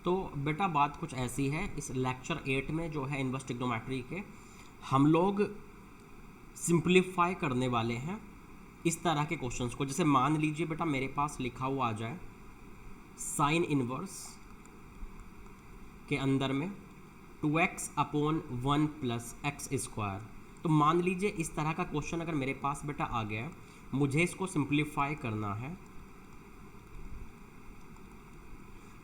तो बेटा बात कुछ ऐसी है, इस लेक्चर 8 में जो है इनवर्स ट्रिग्नोमेट्री के हम लोग सिंप्लीफाई करने वाले हैं इस तरह के क्वेश्चंस को। जैसे मान लीजिए बेटा मेरे पास लिखा हुआ आ जाए साइन इनवर्स के अंदर में 2x upon 1 plus x square. तो मान लीजिए इस तरह का क्वेश्चन अगर मेरे पास बेटा आ गया, मुझे इसको सिंप्लीफाई करना है।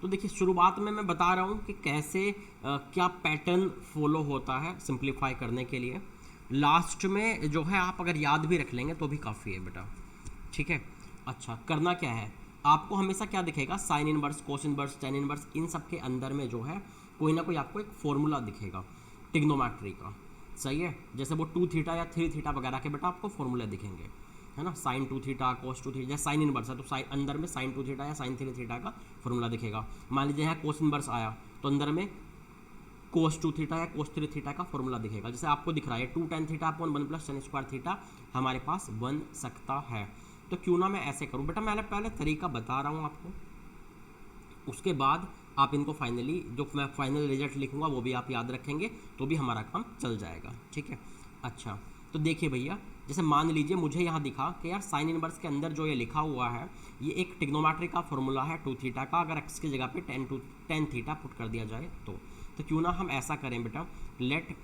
तो देखिए शुरुआत में मैं बता रहा हूँ कि कैसे क्या पैटर्न फॉलो होता है सिंप्लीफाई करने के लिए। लास्ट में जो है आप अगर याद भी रख लेंगे तो भी काफ़ी है बेटा, ठीक है। अच्छा, करना क्या है, आपको हमेशा क्या दिखेगा, sine inverse, cos inverse, tan inverse, इन सब के अंदर में जो है कोई ना कोई आपको एक फॉर्मूला दिखेगा ट्रिग्नोमेट्री का, सही है। जैसे वो 2 थीटा या 3 थीटा वगैरह के बेटा आपको फॉर्मूले दिखेंगे, है ना। साइन 2 थीटा, कोस 2 थीटा, जैसे साइन इनवर्स है तो साइन अंदर में साइन 2 थीटा या साइन 3 थीटा का फॉर्मूला दिखेगा। मान लीजिए यहाँ कोस इनवर्स आया तो अंदर में कोस 2 थीटा या कोस 3 थीटा का फॉर्मूला दिखेगा। जैसे आपको दिख रहा है 2 tan theta upon 1 plus tan square theta हमारे पास बन सकता है। तो क्यों ना मैं ऐसे करूँ बेटा, मैं पहले तरीका बता रहा हूँ आपको, उसके बाद आप इनको फाइनली जो मैं फाइनल रिजल्ट लिखूंगा वो भी आप याद रखेंगे तो भी हमारा काम चल जाएगा, ठीक है। अच्छा, तो देखिए भैया, जैसे मान लीजिए मुझे यहाँ दिखा कि यार साइन इनवर्स के अंदर जो ये लिखा हुआ है ये एक ट्रिग्नोमेट्री का फॉर्मूला है 2 थीटा का। अगर एक्स की जगह पे टेन थीटा पुट कर दिया जाए तो क्यों ना हम ऐसा करें बेटा, let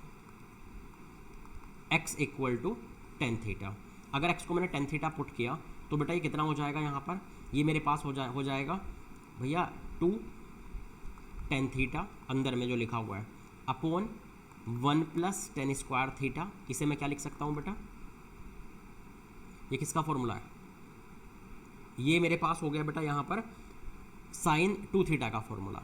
x equal to ten theta. अगर एक्स को मैंने टेन थीटा पुट किया तो बेटा ये कितना हो जाएगा, यहाँ पर ये मेरे पास हो जाएगा भैया 2 tan थीटा अंदर में जो लिखा हुआ है upon 1 plus tan square theta. इसे मैं क्या लिख सकता हूँ बेटा, ये किसका फॉर्मूला है, ये मेरे पास हो गया बेटा यहाँ पर साइन 2 थीटा का फॉर्मूला,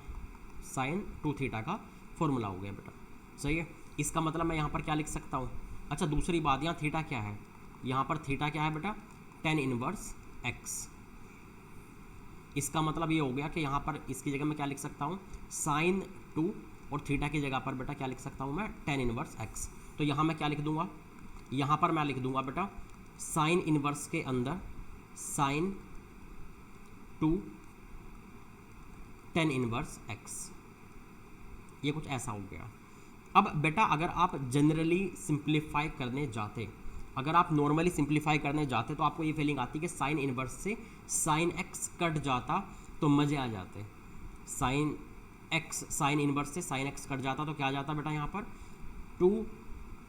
साइन 2 थीटा का फॉर्मूला हो गया बेटा, सही है। इसका मतलब मैं यहाँ पर क्या लिख सकता हूँ। अच्छा, दूसरी बात, यहाँ थीटा क्या है, यहाँ पर थीटा क्या है बेटा, tan इनवर्स x। इसका मतलब ये हो गया कि यहाँ पर इसकी जगह मैं क्या लिख सकता हूँ, साइन 2 और थीटा की जगह पर बेटा क्या लिख सकता हूँ मैं, tan इनवर्स x। तो यहाँ मैं क्या लिख दूंगा, यहाँ पर मैं लिख दूंगा बेटा साइन इनवर्स के अंदर साइन 2 tan इनवर्स x। ये कुछ ऐसा हो गया। अब बेटा अगर आप जनरली सिंप्लीफाई करने जाते, अगर आप नॉर्मली सिंप्लीफाई करने जाते तो आपको ये फीलिंग आती कि साइन इनवर्स से साइन एक्स कट जाता तो मज़े आ जाते। साइन एक्स, साइन इनवर्स से साइन एक्स कट जाता तो क्या आ जाता बेटा, यहाँ पर 2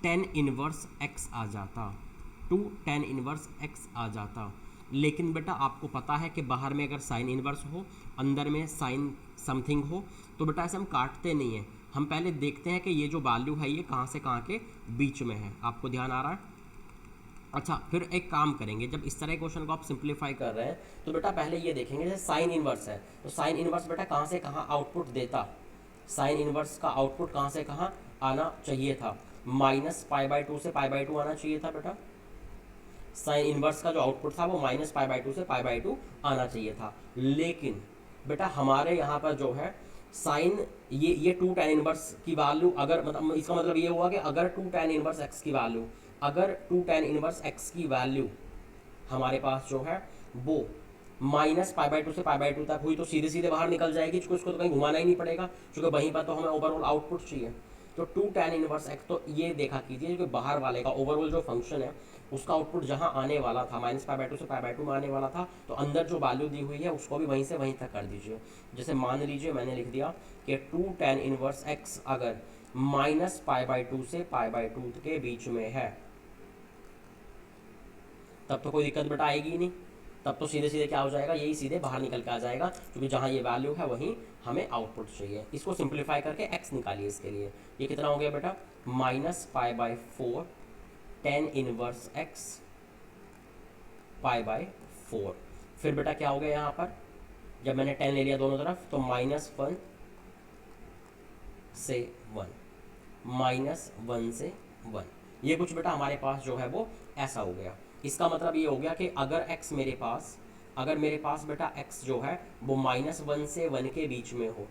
tan इनवर्स एक्स आ जाता, 2 tan इनवर्स एक्स आ जाता। लेकिन बेटा आपको पता है कि बाहर में अगर साइन इनवर्स हो, अंदर में साइन समथिंग हो, तो बेटा ऐसे हम काटते नहीं हैं, हम पहले देखते हैं कि ये जो वैल्यू है ये कहाँ से कहाँ के बीच में है। आपको ध्यान आ रहा है। अच्छा, फिर एक काम करेंगे, जब इस तरह क्वेश्चन को आप सिंप्लीफाई कर रहे हैं तो बेटा पहले ये देखेंगे, जैसे साइन इनवर्स है तो साइन इनवर्स बेटा कहाँ से कहाँ आउटपुट देता, साइन इनवर्स का आउटपुट कहाँ से कहाँ आना चाहिए था, -π/2 से π/2 आना चाहिए था बेटा। साइन इनवर्स का जो आउटपुट था वो -π/2 से π/2 आना चाहिए था। लेकिन बेटा हमारे यहाँ पर जो है साइन ये 2 tan इनवर्स की वैल्यू, अगर मतलब इसका मतलब ये हुआ कि अगर 2 tan इनवर्स x की वैल्यू, अगर 2 tan इनवर्स x की वैल्यू हमारे पास जो है वो -π/2 से π/2 तक हुई तो सीधे सीधे बाहर निकल जाएगी, क्योंकि उसको तो कहीं घुमाना ही नहीं पड़ेगा, क्योंकि वहीं पर तो हमें ओवरऑल आउटपुट चाहिए। तो 2 tan इनवर्स x, तो ये देखा कीजिए कि बाहर वाले का ओवरऑल जो फंक्शन है उसका आउटपुट जहाँ आने वाला था -π/2 से π/2 में आने वाला था, तो अंदर जो वैल्यू दी हुई है उसको भी वहीं से वहीं तक कर दीजिए। जैसे मान लीजिए मैंने लिख दिया कि 2 tan इनवर्स x अगर -π/2 से π/2 के बीच में है तब तो कोई दिक्कत बेटा आएगी ही नहीं, तब तो सीधे सीधे क्या हो जाएगा, यही सीधे बाहर निकल के आ जाएगा, क्योंकि जहाँ ये वैल्यू है वहीं हमें आउटपुट चाहिए। इसको सिंप्लीफाई करके x निकालिए इसके लिए, ये कितना हो गया बेटा, -π/4 tan इनवर्स x π/4। फिर बेटा क्या हो गया यहाँ पर, जब मैंने 10 ले लिया दोनों तरफ तो -1 से 1 से 1, ये कुछ बेटा हमारे पास जो है वो ऐसा हो गया। इसका मतलब ये हो गया कि अगर x मेरे पास, अगर मेरे पास बेटा x जो है वो -1 से 1 के बीच में हो,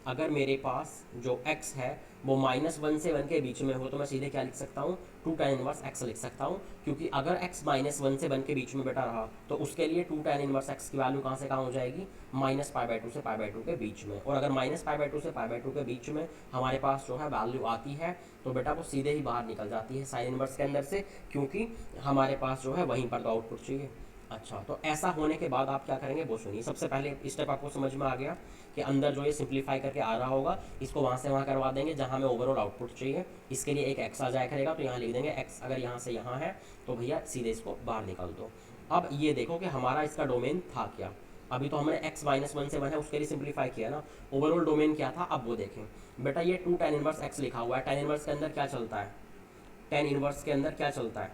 अगर मेरे पास जो x है वो -1 से 1 के बीच में हो तो मैं सीधे क्या लिख सकता हूँ, 2 tan इनवर्स x लिख सकता हूँ, क्योंकि अगर x -1 से 1 के बीच में बेटा रहा तो उसके लिए 2 tan इनवर्स x की वैल्यू कहाँ से कहाँ हो जाएगी, -π/2 से π/2 के बीच में। और अगर -π/2 से π/2 के बीच में हमारे पास जो है वैल्यू आती है तो बेटा वो सीधे ही बाहर निकल जाती है साइन इनवर्स के अंदर से, क्योंकि हमारे पास जो है वहीं पर तो आउटपुट चाहिए। अच्छा, तो ऐसा होने के बाद आप क्या करेंगे वो सुनिए। सबसे पहले स्टेप आपको समझ में आ गया कि अंदर जो ये सिंप्लीफाई करके आ रहा होगा इसको वहाँ से वहाँ करवा देंगे जहाँ हमें ओवरऑल आउटपुट चाहिए। इसके लिए एक एक्स आ जाया करेगा तो यहाँ लिख देंगे एक्स, अगर यहाँ से यहाँ है तो भैया सीधे इसको बाहर निकाल दो। अब ये देखो कि हमारा इसका डोमेन था क्या। अभी तो हमने x -1 से 1 है उसके लिए सिंप्लीफाई किया ना, ओवरऑल डोमेन क्या था अब वो देखें। बेटा ये 2 tan इनवर्स x लिखा हुआ है, tan इनवर्स के अंदर क्या चलता है, tan इनवर्स के अंदर क्या चलता है,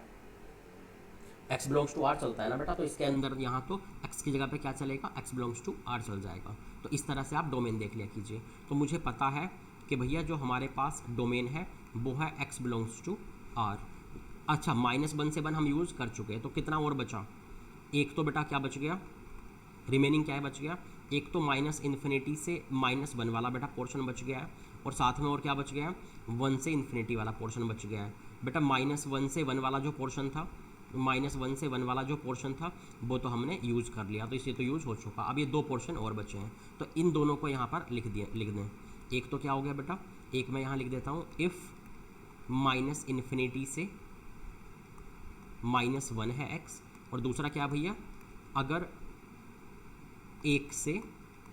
x बिलोंग्स टू r चलता है ना बेटा, तो इसके अंदर यहाँ तो x की जगह पे क्या चलेगा, x बिलोंग्स टू r चल जाएगा। तो इस तरह से आप डोमेन देख लिया कीजिए। तो मुझे पता है कि भैया जो हमारे पास डोमेन है वो है x बिलोंग्स टू r। अच्छा, -1 से 1 हम यूज़ कर चुके हैं तो कितना और बचा, एक तो बेटा क्या बच गया, रिमेनिंग क्या है बच गया, एक तो -∞ से -1 वाला बेटा पोर्शन बच गया है, और साथ में और क्या बच गया है, 1 से ∞ वाला पोर्शन बच गया है। बेटा -1 से 1 वाला जो पोर्शन था, -1 से 1 वाला जो पोर्शन था वो तो हमने यूज़ कर लिया, तो इसे तो यूज़ हो चुका। अब ये 2 पोर्शन और बचे हैं तो इन दोनों को यहाँ पर लिख दें। एक तो क्या हो गया बेटा, एक मैं यहाँ लिख देता हूँ, इफ़ -∞ से -1 है x, और दूसरा क्या भैया, अगर 1 से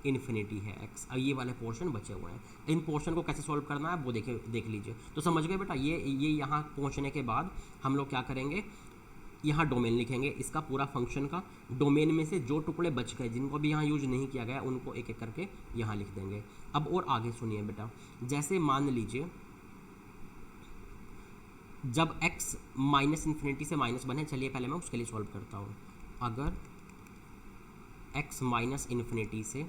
इन्फिनिटी है x। अब ये वाले पोर्शन बचे हुए हैं, इन पोर्शन को कैसे सॉल्व करना है वो देख लीजिए। तो समझ गए बेटा, ये यहाँ पहुँचने के बाद हम लोग क्या करेंगे, यहाँ डोमेन लिखेंगे इसका पूरा फंक्शन का, डोमेन में से जो टुकड़े बच गए जिनको भी यहाँ यूज नहीं किया गया उनको एक एक करके यहाँ लिख देंगे। अब और आगे सुनिए बेटा, जैसे मान लीजिए जब x -∞ से -1 है, चलिए पहले मैं उसके लिए सॉल्व करता हूँ। अगर x -∞ से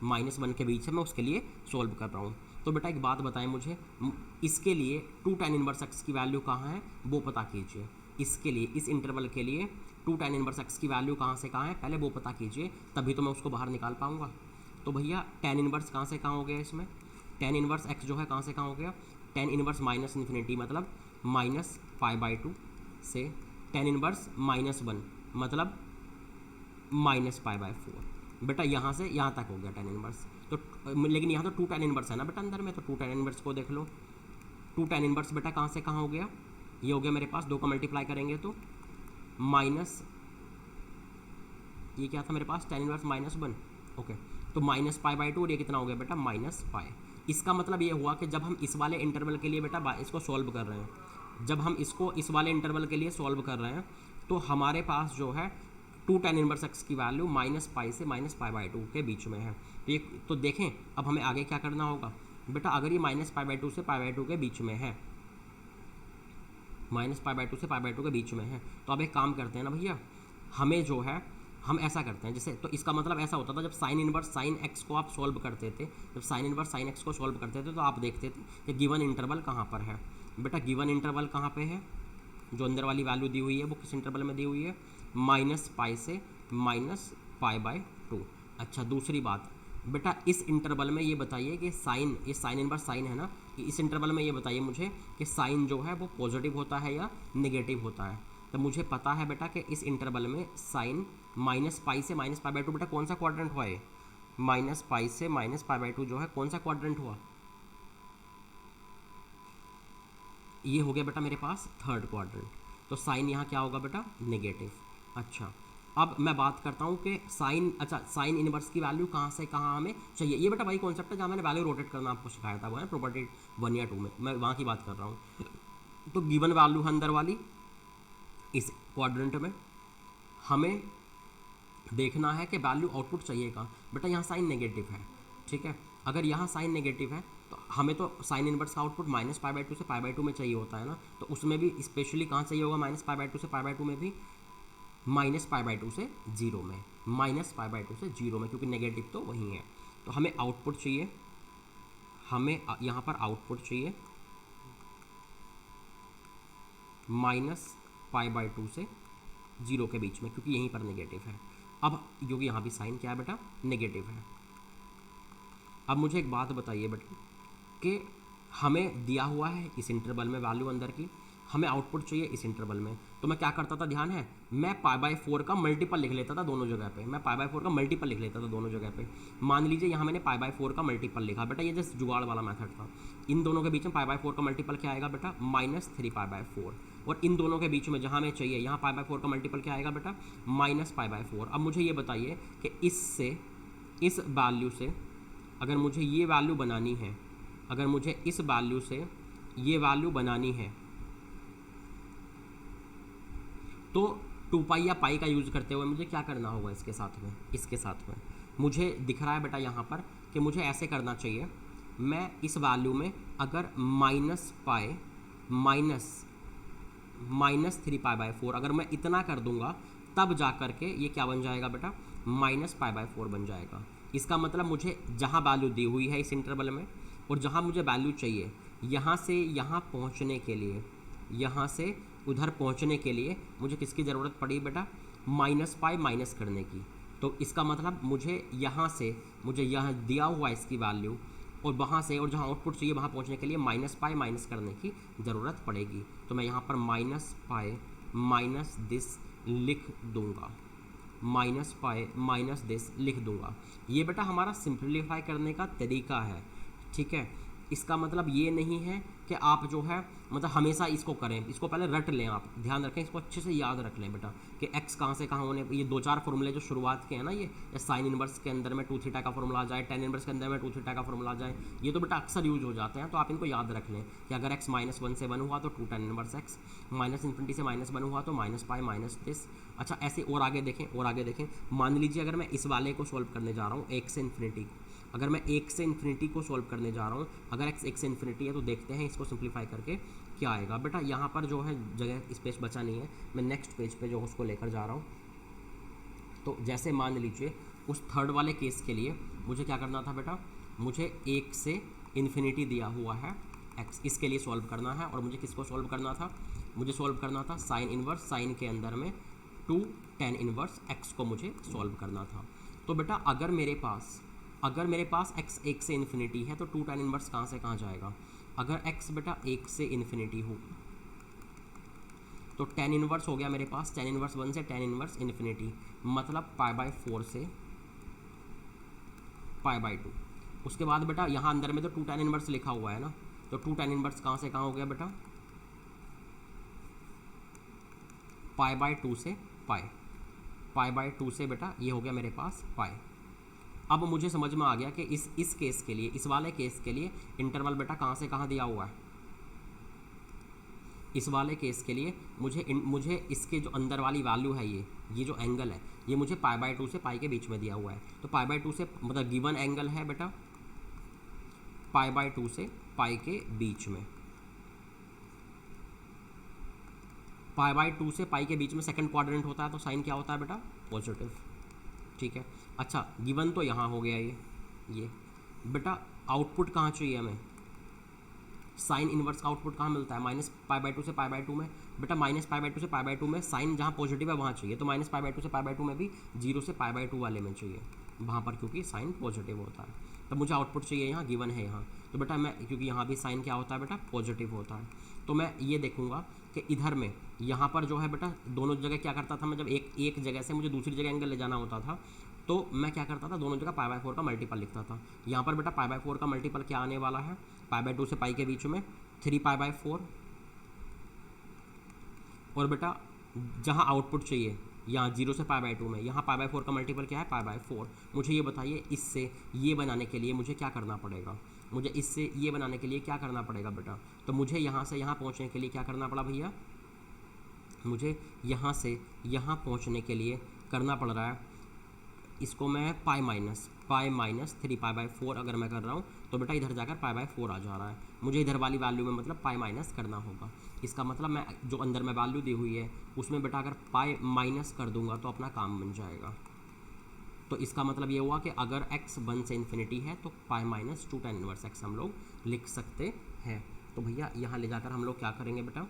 -1 के बीच है मैं उसके लिए सॉल्व कर रहा हूँ, तो बेटा एक बात बताएं मुझे, इसके लिए 2 tan इनवर्स x की वैल्यू कहाँ है वो पता कीजिए। इसके लिए, इस इंटरवल के लिए 2 tan इनवर्स x की वैल्यू कहाँ से कहाँ है पहले वो पता कीजिए, तभी तो मैं उसको बाहर निकाल पाऊँगा। तो भैया tan इनवर्स कहाँ से कहाँ हो गया, इसमें tan इनवर्स x जो है कहाँ से कहाँ हो गया, tan इनवर्स -∞ मतलब -π/2 से tan इनवर्स -1 मतलब -π/4। बेटा यहाँ से यहाँ तक हो गया tan इनवर्स, तो लेकिन यहाँ तो 2 tan इनवर्स है ना बेटा अंदर में, तो 2 tan इनवर्स को देख लो। 2 tan इनवर्स बेटा कहाँ से कहाँ हो गया, ये हो गया मेरे पास, 2 को मल्टीप्लाई करेंगे तो माइनस, ये क्या था मेरे पास tan इनवर्स -1, ओके, तो -π/2, और ये कितना हो गया बेटा -π। इसका मतलब ये हुआ कि जब हम इस वाले इंटरवल के लिए बेटा इसको सॉल्व कर रहे हैं, जब हम इसको इस वाले इंटरवल के लिए सॉल्व कर रहे हैं तो हमारे पास जो है 2 tan इनवर्स x की वैल्यू -π से -π/2 के बीच में है। तो ये तो देखें अब हमें आगे क्या करना होगा बेटा, अगर ये -π/2 से π/2 के बीच में है, -π/2 से π/2 के बीच में है, तो अब एक काम करते हैं ना भैया, हमें जो है हम ऐसा करते हैं जैसे, तो इसका मतलब ऐसा होता था जब साइन इनवर्स साइन एक्स को आप सॉल्व करते थे, जब साइन इनवर्स साइन एक्स को सॉल्व करते थे तो आप देखते थे कि गिवन इंटरवल कहाँ पर है। बेटा गिवन इंटरवल कहाँ पे है, जो अंदर वाली वैल्यू दी हुई है वो किस इंटरवल में दी हुई है, -π से -π/2। अच्छा, दूसरी बात बेटा, इस इंटरवल में ये बताइए कि साइन, ये साइन इनवर्स साइन है ना, इस इंटरवल में ये बताइए मुझे कि साइन जो है वो पॉजिटिव होता है या नेगेटिव होता है। तो मुझे पता है बेटा कि इस इंटरवल में साइन -π से -π/2 बेटा कौन सा क्वाड्रेंट हुआ है, -π से -π/2 जो है कौन सा क्वाड्रेंट हुआ, ये हो गया बेटा मेरे पास थर्ड क्वाड्रेंट, तो साइन यहाँ क्या होगा बेटा नेगेटिव। अच्छा, अब मैं बात करता हूँ कि साइन, अच्छा साइन इनवर्स की वैल्यू कहाँ से कहाँ हमें चाहिए, ये बेटा वही कॉन्सेप्ट है जहाँ मैंने वैल्यू रोटेट करना आपको सिखाया था, वो है प्रॉपर्टी 1 या 2 में, मैं वहाँ की बात कर रहा हूँ। तो गिवन वैल्यू है अंदर वाली इस क्वाड्रेंट में, हमें देखना है कि वैल्यू आउटपुट चाहिए कहाँ, बेटा यहाँ साइन नेगेटिव है, ठीक है, अगर यहाँ साइन नेगेटिव है तो हमें तो साइन इनवर्स का आउटपुट -π/2 से π/2 में चाहिए होता है ना, तो उसमें भी स्पेशली कहाँ चाहिए होगा, -π/2 से π/2 में भी -π/2 से 0 में, -π/2 से 0 में, क्योंकि नेगेटिव तो वही है। तो हमें आउटपुट चाहिए, हमें यहाँ पर आउटपुट चाहिए -π/2 से 0 के बीच में, क्योंकि यहीं पर नेगेटिव है। अब क्योंकि यहाँ भी साइन क्या है बेटा नेगेटिव है। अब मुझे एक बात बताइए बेटा कि हमें दिया हुआ है इस इंटरवल में वैल्यू अंदर की, हमें आउटपुट चाहिए इस इंटरवल में, तो मैं क्या करता था, ध्यान है, मैं π/4 का मल्टीपल लिख लेता था दोनों जगह पे, मैं π/4 का मल्टीपल लिख लेता था दोनों जगह पे। मान लीजिए यहाँ मैंने π/4 का मल्टीपल लिखा बेटा, ये जस्ट जुगाड़ वाला मेथड था। इन दोनों के बीच में π/4 का मल्टीपल क्या आएगा बेटा, -3π/4, और इन दोनों के बीच में जहाँ हमें चाहिए यहाँ π/4 का मल्टीपल क्या आएगा बेटा, -π/4। अब मुझे ये बताइए कि इससे, इस वैल्यू से अगर मुझे ये वैल्यू बनानी है, अगर मुझे इस वैल्यू से ये वैल्यू बनानी है, तो 2π या पाई का यूज़ करते हुए मुझे क्या करना होगा इसके साथ में, इसके साथ में मुझे दिख रहा है बेटा यहाँ पर कि मुझे ऐसे करना चाहिए, मैं इस वैल्यू में अगर -π -3π/4 अगर मैं इतना कर दूंगा, तब जा कर के ये क्या बन जाएगा बेटा, -π/4 बन जाएगा। इसका मतलब मुझे जहाँ वैल्यू दी हुई है इस इंटरवल में, और जहाँ मुझे वैल्यू चाहिए, यहाँ से यहाँ पहुँचने के लिए, यहाँ से उधर पहुँचने के लिए मुझे किसकी ज़रूरत पड़ी बेटा, -π माइनस करने की। तो इसका मतलब मुझे यहाँ से, मुझे यहाँ दिया हुआ इसकी वैल्यू, और वहाँ से, और जहाँ आउटपुट चाहिए वहाँ पहुँचने के लिए -π माइनस करने की ज़रूरत पड़ेगी। तो मैं यहाँ पर -π माइनस दिस लिख दूँगा, -π माइनस दिस लिख दूँगा। ये बेटा हमारा सिंप्लीफाई करने का तरीका है, ठीक है। इसका मतलब ये नहीं है कि आप जो है मतलब हमेशा इसको करें, इसको पहले रट लें, आप ध्यान रखें, इसको अच्छे से याद रख लें बेटा कि x कहाँ से कहाँ होने, ये 2-4 फॉर्मूले जो शुरुआत के हैं ना, ये साइन इनवर्स के अंदर में 2θ का फॉर्मूला आ जाए, टेन इनवर्स के अंदर में 2θ का फॉर्मूला आ जाए, ये तो बेटा अक्सर यूज हो जाते हैं। तो आप इनको याद रख लें कि अगर x -1 से 1 हुआ तो 2 tan इनवर्स x, -∞ से -1 हुआ तो -π माइनस दिस। अच्छा ऐसे और आगे देखें, और आगे देखें, मान लीजिए अगर मैं इस वाले को सॉल्व करने जा रहा हूँ 1 से इन्फिनिटी, अगर मैं 1 से इन्फिनिटी को सॉल्व करने जा रहा हूँ, अगर x 1 से इन्फिनिटी है तो देखते हैं इसको सिंप्लीफाई करके क्या आएगा। बेटा यहाँ पर जो है जगह स्पेस बचा नहीं है, मैं नेक्स्ट पेज पे जो उसको लेकर जा रहा हूँ। तो जैसे मान लीजिए उस थर्ड वाले केस के लिए मुझे क्या करना था बेटा, मुझे 1 से इन्फिनिटी दिया हुआ है x, इसके लिए सॉल्व करना है, और मुझे किसको सॉल्व करना था, मुझे सॉल्व करना था साइन इनवर्स, साइन के अंदर में 2 tan इनवर्स x को मुझे सॉल्व करना था। तो बेटा अगर मेरे पास x 1 से इन्फिनिटी है तो 2 tan इनवर्स कहाँ से कहाँ जाएगा, अगर x बेटा 1 से इन्फिनिटी हो तो tan इनवर्स हो गया मेरे पास, tan इनवर्स 1 से tan इनवर्स इन्फिनिटी, मतलब π/4 से π/2। उसके बाद बेटा यहाँ अंदर में तो 2 tan इनवर्स लिखा हुआ है ना, तो 2 tan इनवर्स कहाँ से कहाँ हो गया बेटा, π/2 से π/2 से बेटा ये हो गया मेरे पास पाई। अब मुझे समझ में आ गया कि इस केस के लिए, इस वाले केस के लिए इंटरवल बेटा कहाँ से कहाँ दिया हुआ है। इस वाले केस के लिए मुझे इसके जो अंदर वाली वैल्यू है, ये जो एंगल है, ये मुझे π/2 से पाई के बीच में दिया हुआ है। तो π/2 से मतलब गिवन एंगल है बेटा π/2 से पाई के बीच में, π/2 से पाई के बीच में सेकंड क्वाड्रेंट होता है तो साइन क्या होता है बेटा, पॉजिटिव, ठीक है। अच्छा गिवन तो यहाँ हो गया ये बेटा आउटपुट कहाँ चाहिए हमें, साइन इनवर्स का आउटपुट कहाँ मिलता है, -π/2 से π/2 में। बेटा -π/2 से π/2 में साइन जहाँ पॉजिटिव है वहाँ चाहिए, तो -π/2 से π/2 में भी 0 से π/2 वाले में चाहिए वहाँ पर, क्योंकि साइन पॉजिटिव होता है। तब मुझे आउटपुट चाहिए यहाँ, गिवन है यहाँ, तो बेटा मैं क्योंकि यहाँ भी साइन क्या होता है बेटा, पॉजिटिव होता है, तो मैं ये देखूँगा कि इधर में यहाँ पर जो है बेटा दोनों जगह क्या करता था मैं, जब एक जगह से मुझे दूसरी जगह एंगल ले जाना होता था तो मैं क्या करता था, दोनों जगह π/4 का मल्टीपल लिखता था। यहाँ पर बेटा π/4 का मल्टीपल क्या आने वाला है, π/2 से पाई के बीच में 3π/4, और बेटा जहाँ आउटपुट चाहिए यहाँ 0 से π/2 में, यहाँ π/4 का मल्टीपल क्या है, π/4। मुझे ये बताइए इससे ये बनाने के लिए मुझे क्या करना पड़ेगा, मुझे इससे ये बनाने के लिए क्या करना पड़ेगा बेटा, तो मुझे यहाँ से यहाँ पहुँचने के लिए क्या करना पड़ा भैया, मुझे यहाँ से यहाँ पहुँचने के लिए करना पड़ रहा है, इसको मैं पाई माइनस 3π/4 अगर मैं कर रहा हूँ तो बेटा इधर जाकर π/4 आ जा रहा है, मुझे इधर वाली वैल्यू में मतलब पाई माइनस करना होगा। इसका मतलब मैं जो अंदर में वैल्यू दी हुई है उसमें बेटा अगर पाई माइनस कर दूंगा तो अपना काम बन जाएगा। तो इसका मतलब ये हुआ कि अगर x 1 से इन्फिनिटी है तो pi minus 2 tan inverse x हम लोग लिख सकते हैं। तो भैया यहाँ ले जाकर हम लोग क्या करेंगे बेटा,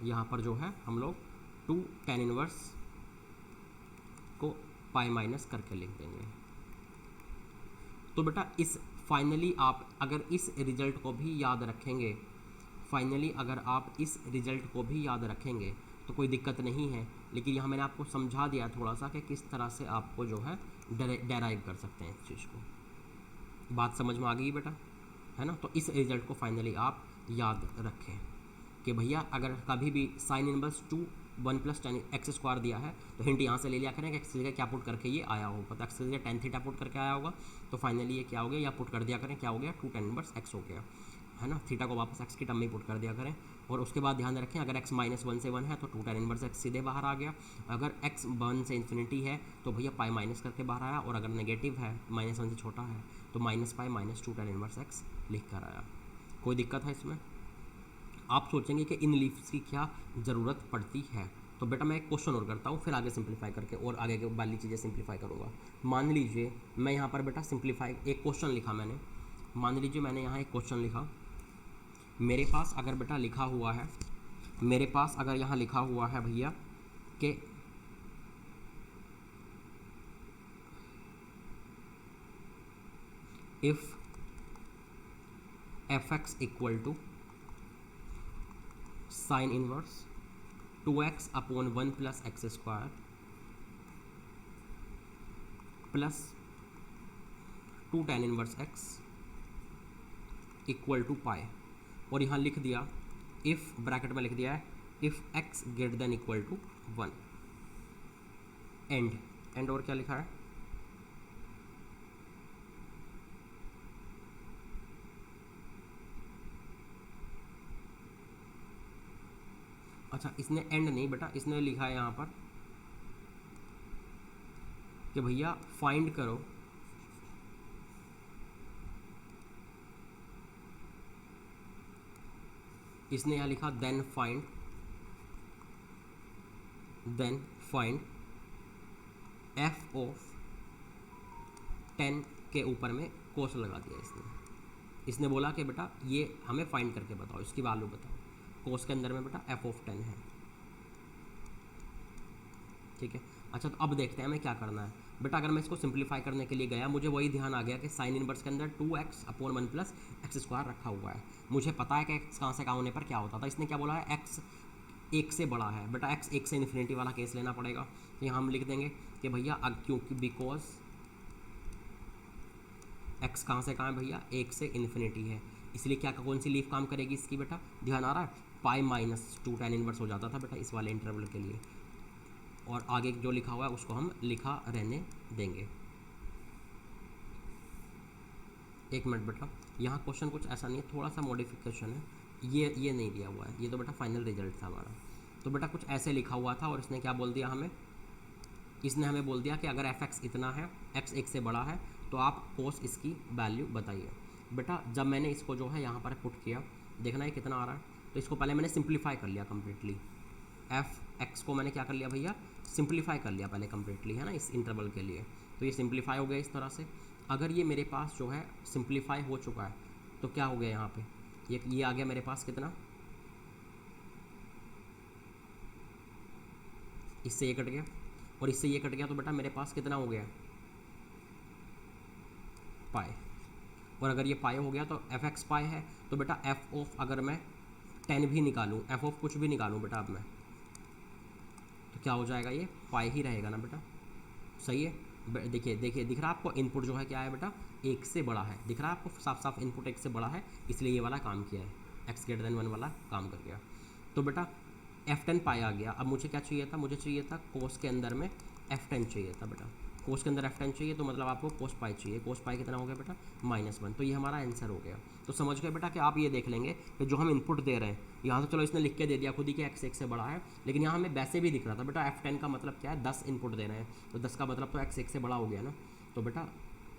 यहाँ पर जो है हम लोग 2 tan इनवर्स को पाई माइनस करके लिख देंगे। तो बेटा इस फाइनली आप अगर इस रिजल्ट को भी याद रखेंगे, फाइनली अगर आप इस रिजल्ट को भी याद रखेंगे तो कोई दिक्कत नहीं है। लेकिन यहाँ मैंने आपको समझा दिया थोड़ा सा कि किस तरह से आपको जो है डेराइव कर सकते हैं इस चीज़ को। बात समझ में आ गई बेटा, है ना। तो इस रिजल्ट को फाइनली आप याद रखें कि भैया अगर कभी भी sine inverse 2 1 plus ten x square दिया है तो हिंट यहाँ से ले लिया करें कि एक्स जगह क्या पुट करके ये आया होगा, तो एक्स जगह टेन थीटा पुट करके आया होगा, तो फाइनली ये क्या हो गया, या पुट कर दिया करें, क्या हो गया 2 tan इनवर्स एक्स हो गया, है ना। थीटा को वापस एक्स की टर्म में पुट कर दिया करें। और उसके बाद ध्यान रखें अगर x -1 से 1 है तो 2 tan इनवर्स एक्स सीधे बाहर आ गया। अगर x 1 से इन्फिनिटी है तो भैया पाई माइनस करके बाहर आया, और अगर नेगेटिव है -1 से छोटा है तो minus pi minus 2 tan inverse x लिख कर आया। कोई दिक्कत है इसमें? आप सोचेंगे कि इन लीव्स की क्या ज़रूरत पड़ती है, तो बेटा मैं एक क्वेश्चन और करता हूँ, फिर आगे सिंप्लीफाई करके और आगे के वाली चीज़ें सिंप्लीफाई करूँगा। मान लीजिए मैं यहाँ पर बेटा सिंप्लीफाई एक क्वेश्चन लिखा मैंने, मान लीजिए मैंने यहाँ एक क्वेश्चन लिखा, मेरे पास अगर बेटा लिखा हुआ है, मेरे पास अगर यहाँ लिखा हुआ है भैया कि if fx equal to sine inverse 2x upon 1 plus x square plus 2 tan inverse x equal to pi, और यहाँ लिख दिया इफ़, ब्रैकेट में लिख दिया है if x greater than equal to 1, and और क्या लिखा है, अच्छा इसने एंड नहीं बेटा, इसने लिखा है यहाँ पर कि भैया फाइंड करो इसने यहाँ लिखा देन फाइंड एफ ऑफ 10 के ऊपर में कोस लगा दिया इसने बोला कि बेटा ये हमें फाइंड करके बताओ, इसकी वैल्यू बताओ। कोस के अंदर में बेटा एफ ऑफ 10 है, ठीक है। अच्छा तो अब देखते हैं हमें क्या करना है बेटा। अगर मैं इसको सिंप्लीफाई करने के लिए गया, मुझे वही ध्यान आ गया कि साइन इनवर्स के अंदर 2x upon 1 plus x square रखा हुआ है। मुझे पता है कि एक्स कहाँ से कहाँ होने पर क्या होता था। इसने क्या बोला है, एक्स 1 से बड़ा है बेटा, x 1 से इन्फिनिटी वाला केस लेना पड़ेगा। तो यहाँ हम लिख देंगे कि भैया क्योंकि बिकॉज x कहाँ से कहाँ है भैया, 1 से इन्फिनिटी है, इसलिए क्या कौन सी लीफ काम करेगी इसकी बेटा, ध्यान आ रहा है, पाई माइनस 2 tan इनवर्स हो जाता था बेटा इस वाले इंटरवल के लिए, और आगे जो लिखा हुआ है उसको हम लिखा रहने देंगे। एक मिनट बेटा, यहाँ क्वेश्चन कुछ ऐसा नहीं है, थोड़ा सा मॉडिफिकेशन है, ये नहीं दिया हुआ है, ये तो बेटा फाइनल रिजल्ट था हमारा। तो बेटा कुछ ऐसे लिखा हुआ था और इसने क्या बोल दिया हमें, इसने हमें बोल दिया कि अगर fx इतना है, x 1 से बड़ा है, तो आप कोस इसकी वैल्यू बताइए। बेटा जब मैंने इसको जो है यहाँ पर पुट किया, देखना है कितना आ रहा है, तो इसको पहले मैंने सिंप्लीफाई कर लिया कम्प्लीटली, fx को मैंने क्या कर लिया भैया, सिंप्लीफाई कर लिया पहले कम्प्लीटली, है ना, इस इंटरवल के लिए। तो ये सिंप्लीफाई हो गया इस तरह से। अगर ये मेरे पास जो है सिंप्लीफाई हो चुका है तो क्या हो गया यहाँ पे, ये आ गया मेरे पास कितना, इससे ये कट गया और इससे ये कट गया, तो बेटा मेरे पास कितना हो गया, पाई। और अगर ये पाई हो गया तो एफ एक्स पाई है, तो बेटा एफ ऑफ अगर मैं 10 भी निकालूँ, एफ ऑफ कुछ भी निकालूँ बेटा अब मैं, तो क्या हो जाएगा, ये पाई ही रहेगा ना बेटा, सही है। देखिए देखिए दिख रहा है आपको, इनपुट जो है क्या है बेटा, 1 से बड़ा है, दिख रहा है आपको साफ साफ, इनपुट 1 से बड़ा है, इसलिए ये वाला काम किया है, x ग्रेटर देन 1 वाला काम कर गया। तो बेटा f10 पाई आ गया। अब मुझे क्या चाहिए था, मुझे चाहिए था कोस के अंदर में f10 चाहिए था बेटा, कोस के अंदर f10 चाहिए, तो मतलब आपको कोस पाई चाहिए, कोस पाई कितना हो गया बेटा, -1। तो ये हमारा आंसर हो गया। तो समझ गए बेटा कि आप ये देख लेंगे कि जो हम इनपुट दे रहे हैं, यहाँ तो चलो इसने लिख के दे दिया खुद ही कि x 1 से बड़ा है, लेकिन यहाँ हमें वैसे भी दिख रहा था बेटा f10 का मतलब क्या है, 10 इनपुट दे रहे हैं, तो 10 का मतलब तो x 1 से बड़ा हो गया ना, तो बेटा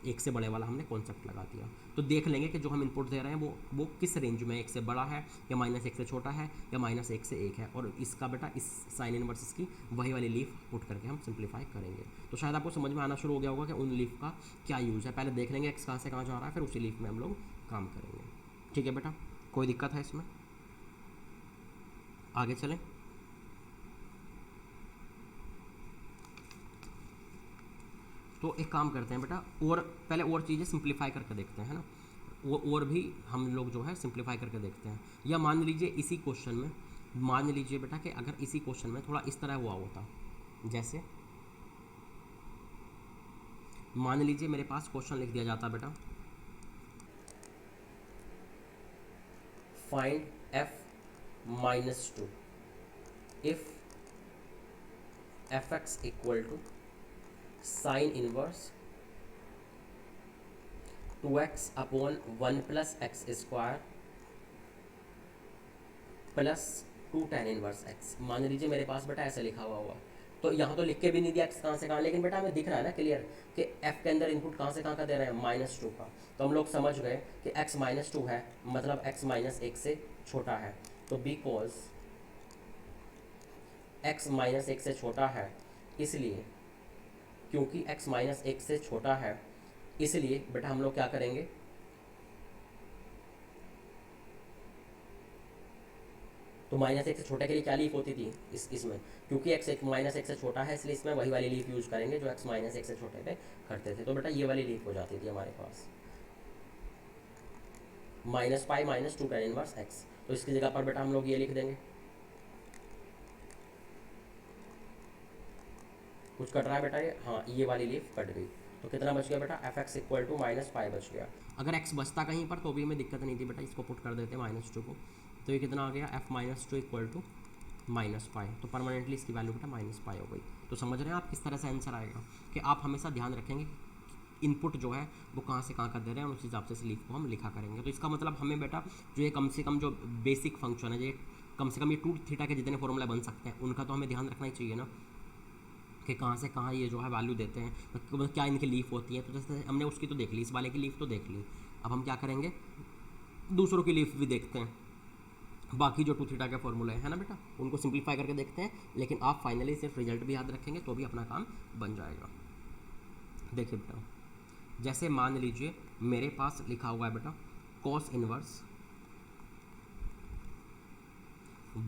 1 से बड़े वाला हमने कॉन्सेप्ट लगा दिया। तो देख लेंगे कि जो हम इनपुट दे रहे हैं वो किस रेंज में, 1 से बड़ा है या -1 से छोटा है या -1 से 1 है, और इसका बेटा इस साइन इनवर्स की वही वाली लीफ पुट करके हम सिंप्लीफाई करेंगे। तो शायद आपको समझ में आना शुरू हो गया होगा कि उन लीफ का क्या यूज़ है। पहले देख लेंगे x कहाँ से कहाँ जा रहा है, फिर उसी लीफ में हम लोग काम करेंगे। ठीक है बेटा, कोई दिक्कत है इसमें, आगे चलें। तो एक काम करते हैं बेटा, और पहले और चीज़ें सिंप्लीफाई करके देखते हैं ना, वो और भी हम लोग जो है सिंप्लीफाई करके देखते हैं। या मान लीजिए इसी क्वेश्चन में, मान लीजिए बेटा कि अगर इसी क्वेश्चन में थोड़ा इस तरह हुआ होता, जैसे मान लीजिए मेरे पास क्वेश्चन लिख दिया जाता बेटा, find f-2 if fx equal to sine inverse 2x upon 1 plus x square plus 2 tan inverse x। मान लीजिए मेरे पास बेटा ऐसे लिखा हुआ तो यहाँ तो लिख के भी नहीं दिया x कहाँ से कहाँ, लेकिन बेटा हमें दिख रहा है ना क्लियर कि f के अंदर इनपुट कहाँ से कहाँ का दे रहे हैं, -2 का। तो हम लोग समझ गए कि x -2 है, मतलब x -1 से छोटा है। तो बिकॉज x -1 से छोटा है, इसलिए क्योंकि x -1 से छोटा है, इसलिए बेटा हम लोग क्या करेंगे, तो -1 से छोटे के लिए क्या लीफ होती थी इसमें, क्योंकि x -1 से छोटा है इसलिए इसमें वही वाली लीफ यूज करेंगे जो x -1 से छोटे पे करते थे। तो बेटा ये वाली लीफ हो जाती थी हमारे पास -पाई -2 tan इनवर्स x। तो इसकी जगह पर बेटा हम लोग ये लिख देंगे, कुछ कट रहा है बेटा ये, हाँ ये वाली लीफ कट गई। तो कितना बच गया बेटा, fx इक्वल टू -पाई बच गया। अगर x बचता कहीं पर तो भी हमें दिक्कत नहीं थी बेटा, इसको पुट कर देते -2 को। तो ये कितना आ गया, f-2 इक्वल टू -पाई। तो परमानेंटली इसकी वैल्यू बेटा -पाई हो गई। तो समझ रहे हैं आप किस तरह से आंसर आएगा, कि आप हमेशा ध्यान रखेंगे इनपुट जो है वो कहाँ से कहाँ का दे रहे हैं, उस हिसाब से इस लीफ को हम लिखा करेंगे। तो इसका मतलब हमें बेटा जो ये कम से कम जो बेसिक फंक्शन है, ये कम से कम ये 2 थीटा के जितने फॉर्मूला बन सकते हैं उनका तो हमें ध्यान रखना ही चाहिए ना, कि कहाँ से कहाँ ये जो है वैल्यू देते हैं, मतलब क्या इनकी लीफ होती है। तो जैसे हमने उसकी तो देख ली, इस वाले की लीफ तो देख ली, अब हम क्या करेंगे, दूसरों की लीफ भी देखते हैं, बाकी जो 2 थीटा के फॉर्मूले है ना बेटा, उनको सिंप्लीफाई करके देखते हैं। लेकिन आप फाइनली सिर्फ रिजल्ट भी याद रखेंगे तो भी अपना काम बन जाएगा। देखिए बेटा, जैसे मान लीजिए मेरे पास लिखा हुआ है बेटा cos inverse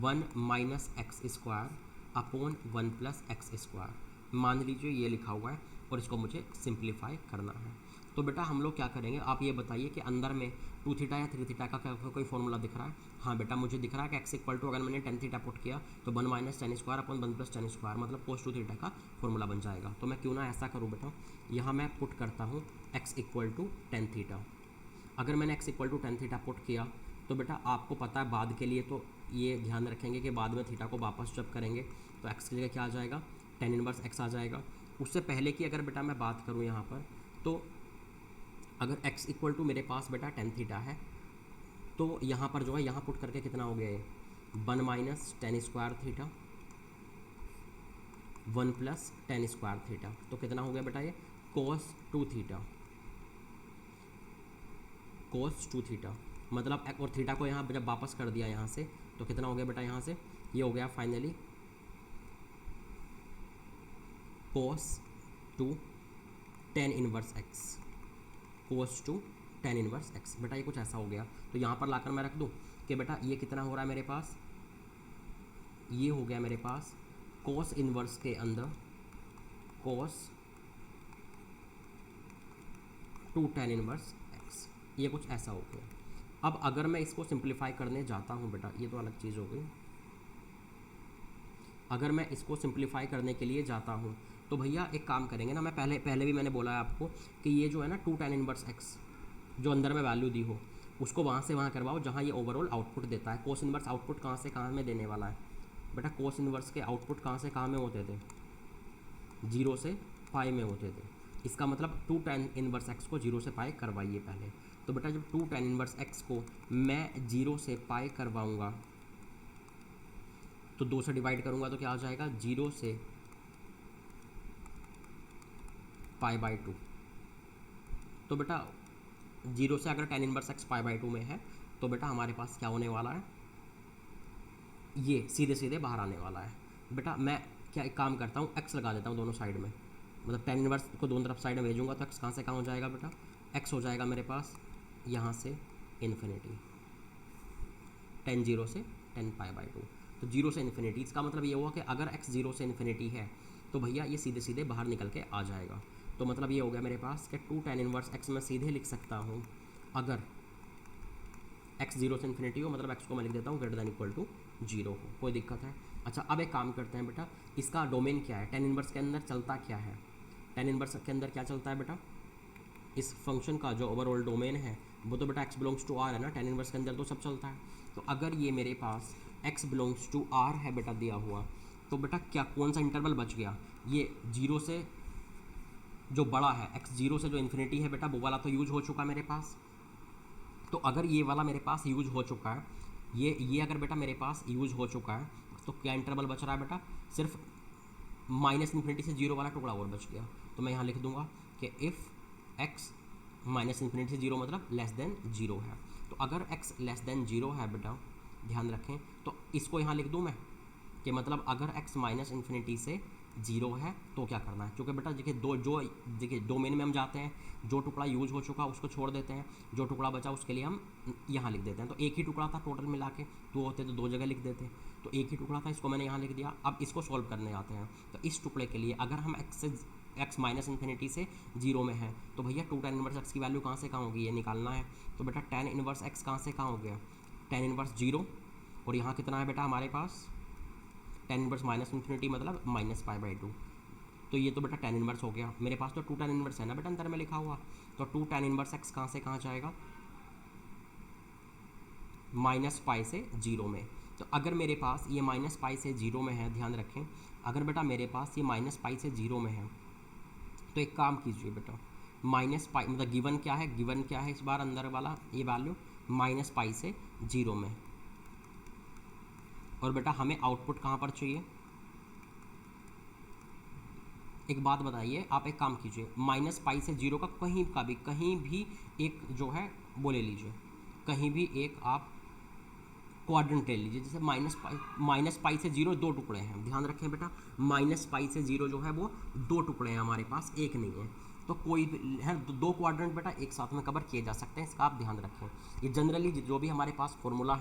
1 minus x square upon 1 plus x square, मान लीजिए ये लिखा हुआ है और इसको मुझे सिंप्लीफाई करना है। तो बेटा हम लोग क्या करेंगे, आप ये बताइए कि अंदर में 2 थीटा या 3 थीटा का कोई फॉर्मूला दिख रहा है। हाँ बेटा मुझे दिख रहा है कि एक्स इक्वल टू, अगर मैंने tan थीटा पुट किया तो 1 minus tan square upon 1 plus tan square, मतलब cos 2 थीटा का फॉर्मूला बन जाएगा। तो मैं क्यों ना ऐसा करूँ बेटा, यहाँ मैं पुट करता हूँ x equal to tan theta. अगर मैंने x equal to tan theta put किया तो बेटा आपको पता है बाद के लिए तो ये ध्यान रखेंगे कि बाद में थीटा को वापस जब करेंगे तो एक्स की जगह क्या आ जाएगा, tan इनवर्स एक्स आ जाएगा। उससे पहले की अगर बेटा मैं बात करूँ यहाँ पर, तो अगर x इक्वल टू मेरे पास बेटा tan थीटा है, तो यहाँ पर जो है यहाँ पुट करके कितना हो गया ये 1 minus tan square theta 1 plus tan square theta. तो कितना हो गया बेटा ये cos 2 थीटा, cos 2 थीटा, मतलब और थीटा को यहाँ जब वापस कर दिया यहाँ से तो कितना हो गया बेटा, यहाँ से ये हो गया finally cos 2 tan inverse x, cos 2 tan inverse x। बेटा ये कुछ ऐसा हो गया। तो यहाँ पर लाकर मैं रख दूँ कि बेटा ये कितना हो रहा है मेरे पास, ये हो गया मेरे पास cos इनवर्स के अंदर cos 2 tan इनवर्स x, ये कुछ ऐसा हो गया। अब अगर मैं इसको सिंप्लीफाई करने जाता हूँ बेटा, ये तो अलग चीज़ हो गई, अगर मैं इसको सिंप्लीफाई करने के लिए जाता हूँ तो भैया एक काम करेंगे ना, मैं पहले भी मैंने बोला है आपको कि ये जो है ना 2 tan इनवर्स x जो अंदर में वैल्यू दी हो उसको वहाँ से वहाँ करवाओ जहाँ ये ओवरऑल आउटपुट देता है। कोस इनवर्स आउटपुट कहाँ से कहाँ में देने वाला है बेटा, कोस इनवर्स के आउटपुट कहाँ से कहाँ में होते थे, 0 से पाई में होते थे। इसका मतलब 2 tan इनवर्स x को 0 से पाई करवाइए पहले। तो बेटा जब 2 tan इनवर्स x को मैं 0 से पाई करवाऊँगा तो 2 से डिवाइड करूँगा तो क्या आ जाएगा, 0 से π/2। तो बेटा 0 से अगर tan इनवर्स x π/2 में है तो बेटा हमारे पास क्या होने वाला है, ये सीधे सीधे बाहर आने वाला है। बेटा मैं क्या एक काम करता हूँ, x लगा देता हूँ दोनों साइड में, मतलब tan इनवर्स को दोनों तरफ साइड में भेजूँगा तो x कहाँ से कहाँ हो जाएगा बेटा, x हो जाएगा मेरे पास यहाँ से इन्फिनिटी, tan 0 से tan π/2। तो 0 से इन्फिनिटी, इसका मतलब ये हुआ कि अगर x 0 से इन्फिनिटी है तो भैया ये सीधे सीधे बाहर निकल के आ जाएगा। तो मतलब ये हो गया मेरे पास कि 2 tan इनवर्स x मैं सीधे लिख सकता हूँ अगर x 0 से इन्फिनिटी हो, मतलब x को मैं लिख देता हूँ ग्रेटर दैन इक्वल टू 0 हो। कोई दिक्कत है? अच्छा, अब एक काम करते हैं बेटा, इसका डोमेन क्या है, tan इनवर्स के अंदर चलता क्या है, tan इनवर्स के अंदर क्या चलता है बेटा, इस फंक्शन का जो ओवरऑल डोमेन है वो तो बेटा x बिलोंग्स टू r है ना, tan इनवर्स के अंदर तो सब चलता है। तो अगर ये मेरे पास x बिलोंग्स टू r है बेटा दिया हुआ, तो बेटा क्या कौन सा इंटरवल बच गया, ये 0 से जो बड़ा है, x 0 से जो इन्फिनिटी है बेटा वो वाला तो यूज हो चुका मेरे पास। तो अगर ये वाला मेरे पास यूज हो चुका है, ये अगर बेटा मेरे पास यूज हो चुका है, तो क्या इंटरवल बच रहा है बेटा, सिर्फ माइनस इन्फिनिटी से 0 वाला टुकड़ा और बच गया। तो मैं यहाँ लिख दूंगा कि इफ़ x माइनस इन्फिनिटी से 0 मतलब लेस देन 0 है। तो अगर x लेस देन 0 है बेटा, ध्यान रखें, तो इसको यहाँ लिख दूँ मैं कि मतलब अगर x माइनस इन्फिनिटी से 0 है तो क्या करना है, क्योंकि बेटा देखिए डोमेन में हम जाते हैं, जो टुकड़ा यूज हो चुका उसको छोड़ देते हैं, जो टुकड़ा बचा उसके लिए हम यहाँ लिख देते हैं। तो एक ही टुकड़ा था टोटल मिला के, 2 होते तो 2 जगह लिख देते, तो एक ही टुकड़ा था, इसको मैंने यहाँ लिख दिया। अब इसको सॉल्व करने आते हैं, तो इस टुकड़े के लिए अगर हम x माइनस इन्फिनिटी से 0 में है, तो भैया 2 tan इनवर्स x की वैल्यू कहाँ से कहाँ होगी, ये निकालना है। तो बेटा tan इनवर्स x कहाँ से कहाँ हो गया, tan इनवर्स 0, और यहाँ कितना है बेटा हमारे पास, tan इनवर्स माइनस इन्फिनिटी मतलब -π/2, तो ये तो बेटा tan इनवर्स हो गया। मेरे पास तो 2 tan इनवर्स है ना बेटा अंदर में लिखा हुआ, तो 2 tan इनवर्स x कहाँ से कहाँ जाएगा, -π से 0 में। तो अगर मेरे पास ये -π से 0 में है, ध्यान रखें, अगर बेटा मेरे पास ये -π से 0 में है, तो एक काम कीजिए बेटा, -π मतलब गिवन क्या है इस बार अंदर वाला ये वैल्यू -π से 0 में, और बेटा हमें आउटपुट कहाँ पर चाहिए, एक बात बताइए, आप एक काम कीजिए, -π से 0 का कहीं भी एक जो है वो ले लीजिए, कहीं भी एक आप क्वाड्रेंट ले लीजिए। जैसे -π से 0 2 टुकड़े हैं, ध्यान रखें बेटा, -π से 0 जो है वो 2 टुकड़े हैं हमारे पास, एक नहीं है। तो कोई है 2 क्वाड्रेंट बेटा एक साथ में कवर किए जा सकते हैं, इसका आप ध्यान रखें। ये जनरली जो भी हमारे पास फॉर्मूला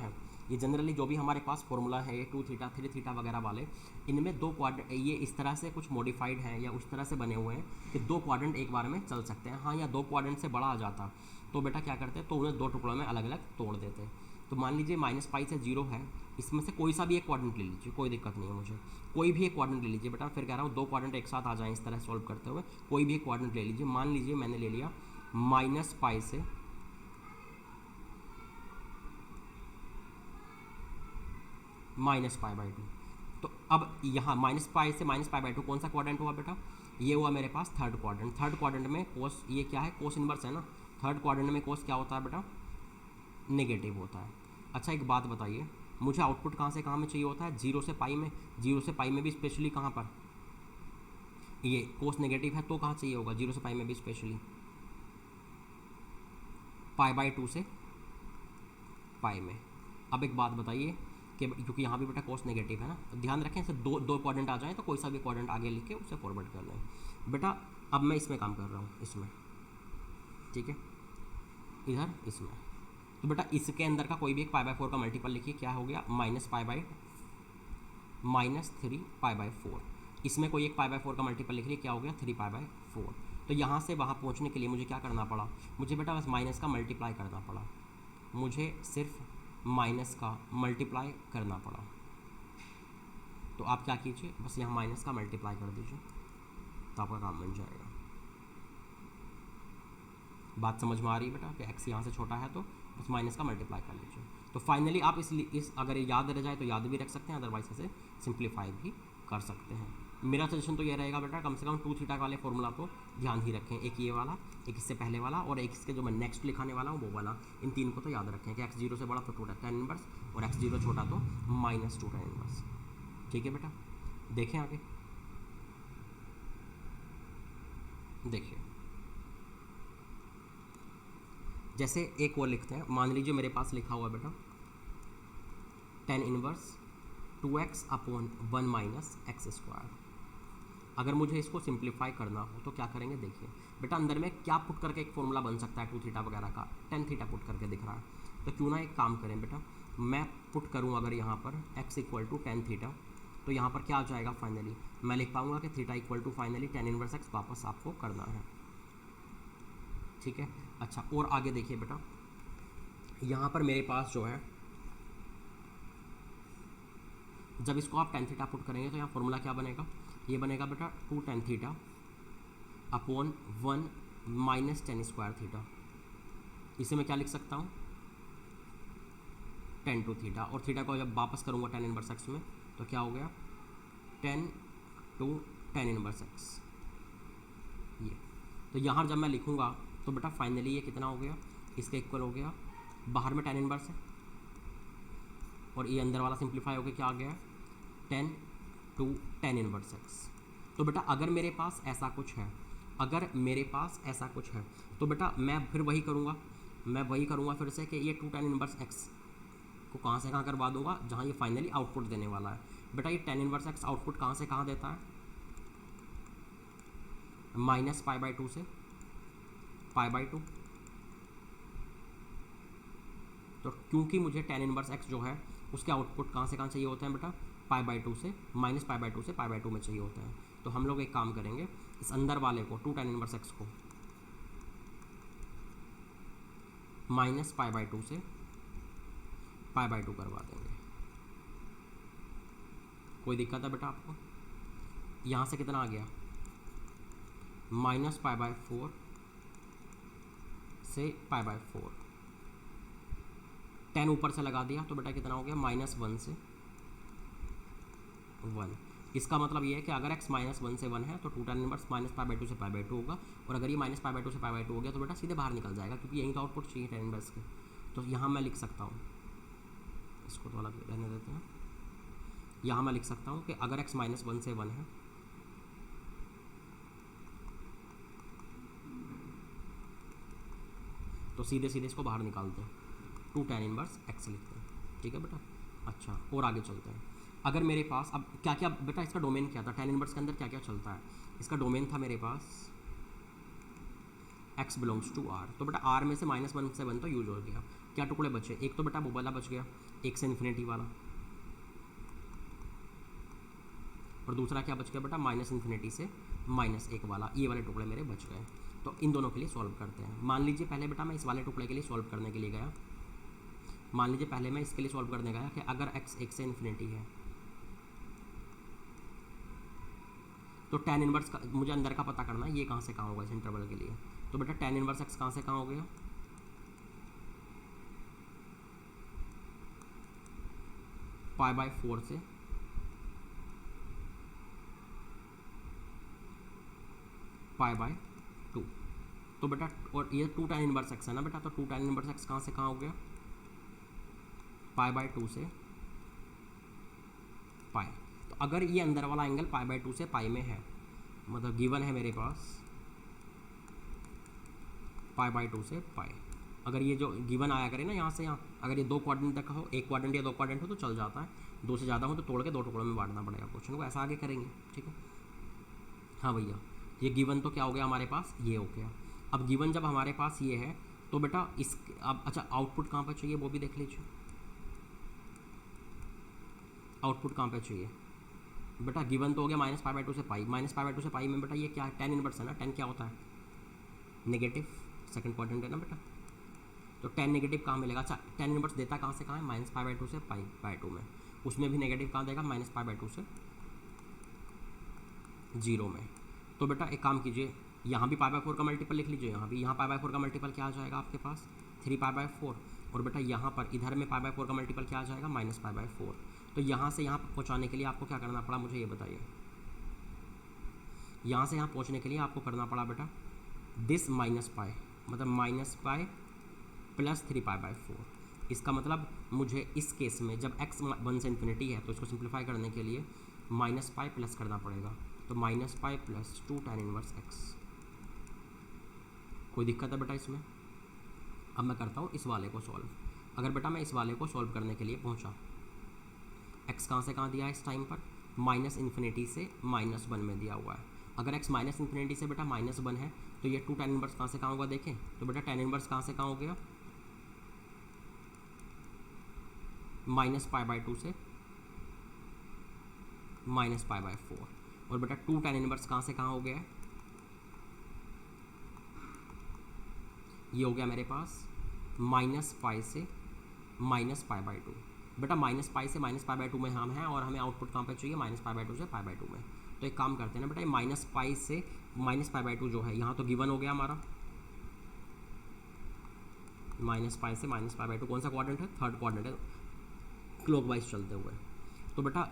है, ये 2 थीटा 3 थीटा वगैरह वाले, इनमें 2 क्वाड्रेंट ये इस तरह से कुछ मॉडिफाइड हैं या उस तरह से बने हुए हैं कि 2 क्वाड्रेंट एक बार में चल सकते हैं। हाँ, या 2 क्वाड्रेंट से बड़ा आ जाता तो बेटा क्या करते हैं, तो उन्हें 2 टुकड़ों में अलग अलग तोड़ देते। तो मान लीजिए -π से 0 है, इसमें से कोई सा भी एक क्वाड्रेंट ले लीजिए, कोई दिक्कत नहीं है मुझे, कोई भी एक क्वाड्रेंट ले लीजिए बेटा, फिर कह रहा हूँ 2 क्वाड्रेंट एक साथ आ जाएँ इस तरह सॉल्व करते हुए, कोई भी एक क्वाड्रेंट ले लीजिए। मान लीजिए मैंने ले लिया -π से -π/2, तो अब यहाँ -π से -π/2 कौन सा क्वाड्रेंट हुआ बेटा, ये हुआ मेरे पास थर्ड क्वाड्रेंट। थर्ड क्वाड्रेंट में कोस, ये क्या है, कोस इनवर्स है ना, थर्ड क्वाड्रेंट में कोस क्या होता है बेटा, नेगेटिव होता है। अच्छा एक बात बताइए, मुझे आउटपुट कहाँ से कहाँ में चाहिए होता है, 0 से π में, 0 से π में भी स्पेशली कहाँ पर, ये कोस नेगेटिव है तो कहाँ चाहिए होगा, 0 से π में भी स्पेशली π/2 से π में। अब एक बात बताइए कि क्योंकि यहाँ भी बेटा कोस नेगेटिव है ना, तो ध्यान रखें इसे दो क्वाड्रेंट आ जाए तो कोई सा भी क्वाड्रेंट आगे लिख के उसे फॉरवर्ड कर लें बेटा। अब मैं इसमें काम कर रहा हूँ, इसमें, ठीक है, इधर इसमें, तो बेटा इसके अंदर का कोई भी एक π/4 का मल्टीपल लिखिए, क्या हो गया, -3π/4। इसमें कोई एक π/4 का मल्टीपल लिखिए, क्या हो गया, 3π/4। तो यहाँ से वहाँ पहुँचने के लिए मुझे क्या करना पड़ा, मुझे बेटा बस माइनस का मल्टीप्लाई करना पड़ा, मुझे सिर्फ माइनस का मल्टीप्लाई करना पड़ा। तो आप क्या कीजिए, बस यहाँ माइनस का मल्टीप्लाई कर दीजिए तो आपका काम बन जाएगा। बात समझ में आ रही है बेटा कि x यहाँ से छोटा है तो बस माइनस का मल्टीप्लाई कर लीजिए। तो फाइनली आप इस अगर ये याद रह जाए तो याद भी रख सकते हैं, अदरवाइज इसे सिंप्लीफाई भी कर सकते हैं। मेरा सजेशन तो ये रहेगा बेटा, कम से कम 2 थीटा वाले फॉर्मूला तो ध्यान ही रखें, एक ये वाला, एक इससे पहले वाला, और एक इसके जो मैं नेक्स्ट लिखाने वाला हूँ वो वाला, इन 3 को तो याद रखें कि x 0 से बड़ा तो 2 tan इनवर्स और x 0 छोटा तो -2 tan इनवर्स। ठीक है बेटा, देखें आगे, देखिए जैसे एक और लिखते हैं, मान लीजिए मेरे पास लिखा हुआ बेटा tan इनवर्स 2x/1 - x²। अगर मुझे इसको सिंप्लीफाई करना हो तो क्या करेंगे, देखिए बेटा अंदर में क्या पुट करके एक फॉर्मूला बन सकता है 2 थीटा वगैरह का, tan थीटा पुट करके दिख रहा है, तो क्यों ना एक काम करें बेटा, मैं पुट करूं अगर यहाँ पर x = tan थीटा, तो यहाँ पर क्या आ जाएगा फाइनली, मैं लिख पाऊंगा कि theta equal to finally tan inverse x वापस आपको करना है, ठीक है। अच्छा, और आगे देखिए बेटा, यहाँ पर मेरे पास जो है, जब इसको आप tan थीटा पुट करेंगे तो यहाँ फॉर्मूला क्या बनेगा, ये बनेगा बेटा 2 tan theta upon 1 minus tan square theta. इसे मैं क्या लिख सकता हूँ, tan टू थीटा, और थीटा को जब वापस करूँगा tan इनवर्स x में तो क्या हो गया, tan to tan inverse x। ये तो यहाँ जब मैं लिखूँगा तो बेटा फाइनली ये कितना हो गया, इसका इक्वल हो गया, बाहर में tan इनवर्स है और ये अंदर वाला सिंप्लीफाई हो गया, क्या आ गया, tan to tan inverse x। तो बेटा अगर मेरे पास ऐसा कुछ है, अगर मेरे पास ऐसा कुछ है तो बेटा मैं फिर वही करूँगा फिर से कि ये 2 tan इनवर्स x को कहाँ से कहाँ करवा दूंगा, जहाँ ये फाइनली आउटपुट देने वाला है। बेटा ये tan इनवर्स x आउटपुट कहाँ से कहाँ देता है, -π/2 से π/2। तो क्योंकि मुझे tan इनवर्स x जो है उसके आउटपुट कहाँ से कहाँ चाहिए होते हैं बेटा, π/2 से -π/2 से π/2 में चाहिए होता है। तो हम लोग एक काम करेंगे, इस अंदर वाले को 2 tan इनवर्स x को -π/2 से π/2 करवा देंगे। कोई दिक्कत है बेटा आपको, यहाँ से कितना आ गया, -π/4 से π/4, tan ऊपर से लगा दिया तो बेटा कितना हो गया, -1 से 1। इसका मतलब ये है कि अगर x -1 से 1 है तो 2 tan इनवर्स -π/2 से π/2 होगा, और अगर ये -π/2 से π/2 हो गया तो बेटा सीधे बाहर निकल जाएगा, क्योंकि यही तो आउटपुट चाहिए tan इनवर्स के। तो यहाँ मैं लिख सकता हूँ, इसको तो अलग रहने देते हैं, यहाँ मैं लिख सकता हूँ कि अगर x -1 से 1 है तो सीधे सीधे इसको बाहर निकालते हैं, 2 tan इनवर्स x लिखते हैं, ठीक है बेटा। अच्छा, और आगे चलते हैं। अगर मेरे पास अब क्या क्या बेटा, इसका डोमेन क्या था, tan इनवर्स के अंदर क्या क्या चलता है, इसका डोमेन था मेरे पास x बिलोंग्स टू r। तो बेटा r में से -1 से 1 तो यूज हो गया, क्या टुकड़े बचे, एक तो बेटा वो वाला बच गया 1 से इन्फिनिटी वाला, और दूसरा क्या बच गया बेटा, -∞ से -1 वाला, ये वाले टुकड़े मेरे बच गए। तो इन दोनों के लिए सॉल्व करते हैं। मान लीजिए पहले बेटा मैं इस वाले टुकड़े के लिए सॉल्व करने के लिए गया, मान लीजिए पहले मैं इसके लिए सॉल्व करने गया कि अगर x 1 से इन्फिनिटी है तो tan इनवर्स का मुझे अंदर का पता करना है, ये कहाँ से कहाँ होगा इस इंटरवल के लिए। तो बेटा tan इनवर्स x कहाँ से कहाँ हो गया, π/4 से π/2। तो बेटा और ये 2 tan इनवर्स x है ना बेटा, तो 2 tan इनवर्स x कहाँ से कहाँ हो गया, π/2 से π। तो अगर ये अंदर वाला एंगल π/2 से π में है, मतलब गिवन है मेरे पास π/2 से π, अगर ये जो गिवन आया करे ना यहाँ से यहाँ, अगर ये 2 क्वाड्रेंट तक हो, 1 क्वाड्रेंट या 2 क्वाड्रेंट हो तो चल जाता है, 2 से ज़्यादा हो तो तोड़ के 2 टुकड़ों में बांटना पड़ेगा क्वेश्चन को, ऐसा आगे करेंगे, ठीक है। हाँ भैया, ये गिवन तो क्या हो गया हमारे पास, ये हो गया। अब गिवन जब हमारे पास ये है तो बेटा इस अब अच्छा आउटपुट कहाँ पर चाहिए वो भी देख लीजिए, आउटपुट कहाँ पे चाहिए बेटा, गिवन तो हो गया -π/2 से पाई, -π/2 से पाई में बेटा ये क्या है, tan इनवर्स है ना, tan क्या होता है, नेगेटिव, सेकंड क्वाड्रेंट है ना बेटा, तो tan नेगेटिव कहाँ मिलेगा, अच्छा tan इनवर्स देता कहाँ से कहाँ है, -π/2 से π/2 में, उसमें भी नेगेटिव कहाँ देगा, -π/2 से 0 में। तो बेटा एक काम कीजिए, यहाँ भी π/4 का मल्टीपल लिख लीजिए, यहाँ भी, यहाँ π/4 का मल्टीपल क्या आ जाएगा आपके पास 3π/4, और बेटा यहाँ पर इधर में π/4 का मल्टीपल क्या आ जाएगा -π/4। तो यहाँ से यहाँ पहुँचाने के लिए आपको क्या करना पड़ा, मुझे ये बताइए, यहाँ से यहाँ पहुँचने के लिए आपको करना पड़ा बेटा दिस -π, मतलब -π + 3π/4। इसका मतलब मुझे इस केस में जब x 1 से इन्फिनिटी है तो इसको सिंप्लीफाई करने के लिए -π प्लस करना पड़ेगा, तो -π + 2 tan इनवर्स x। कोई दिक्कत है बेटा इसमें। अब मैं करता हूँ इस वाले को सॉल्व। अगर बेटा मैं इस वाले को सॉल्व करने के लिए पहुँचा, x कहाँ से कहाँ दिया है इस टाइम पर, -∞ से -1 में दिया हुआ है। अगर x -∞ से बेटा -1 है तो ये 2 tan इनवर्स कहाँ से कहाँ होगा देखें, तो बेटा tan इनवर्स कहाँ से कहाँ हो गया, -π/2 से माइनस पाई बाय 4। और बेटा 2 tan इनवर्स कहाँ से कहाँ हो गया है, ये हो गया मेरे पास माइनस पाई से माइनस पाई बाय 2। बेटा माइनस पाई से माइनस पाई बाय 2 में हम हैं और हमें आउटपुट कहाँ पे चाहिए, माइनस पाई बाय 2 से पाई बाय 2 में। तो एक काम करते हैं ना बेटा, ये माइनस पाई से माइनस पाई बाय 2 जो है यहाँ तो गिवन हो गया हमारा, माइनस पाई से माइनस पाई बाय 2 कौन सा क्वाड्रेंट है, थर्ड क्वाड्रेंट है क्लॉकवाइज चलते हुए। तो बेटा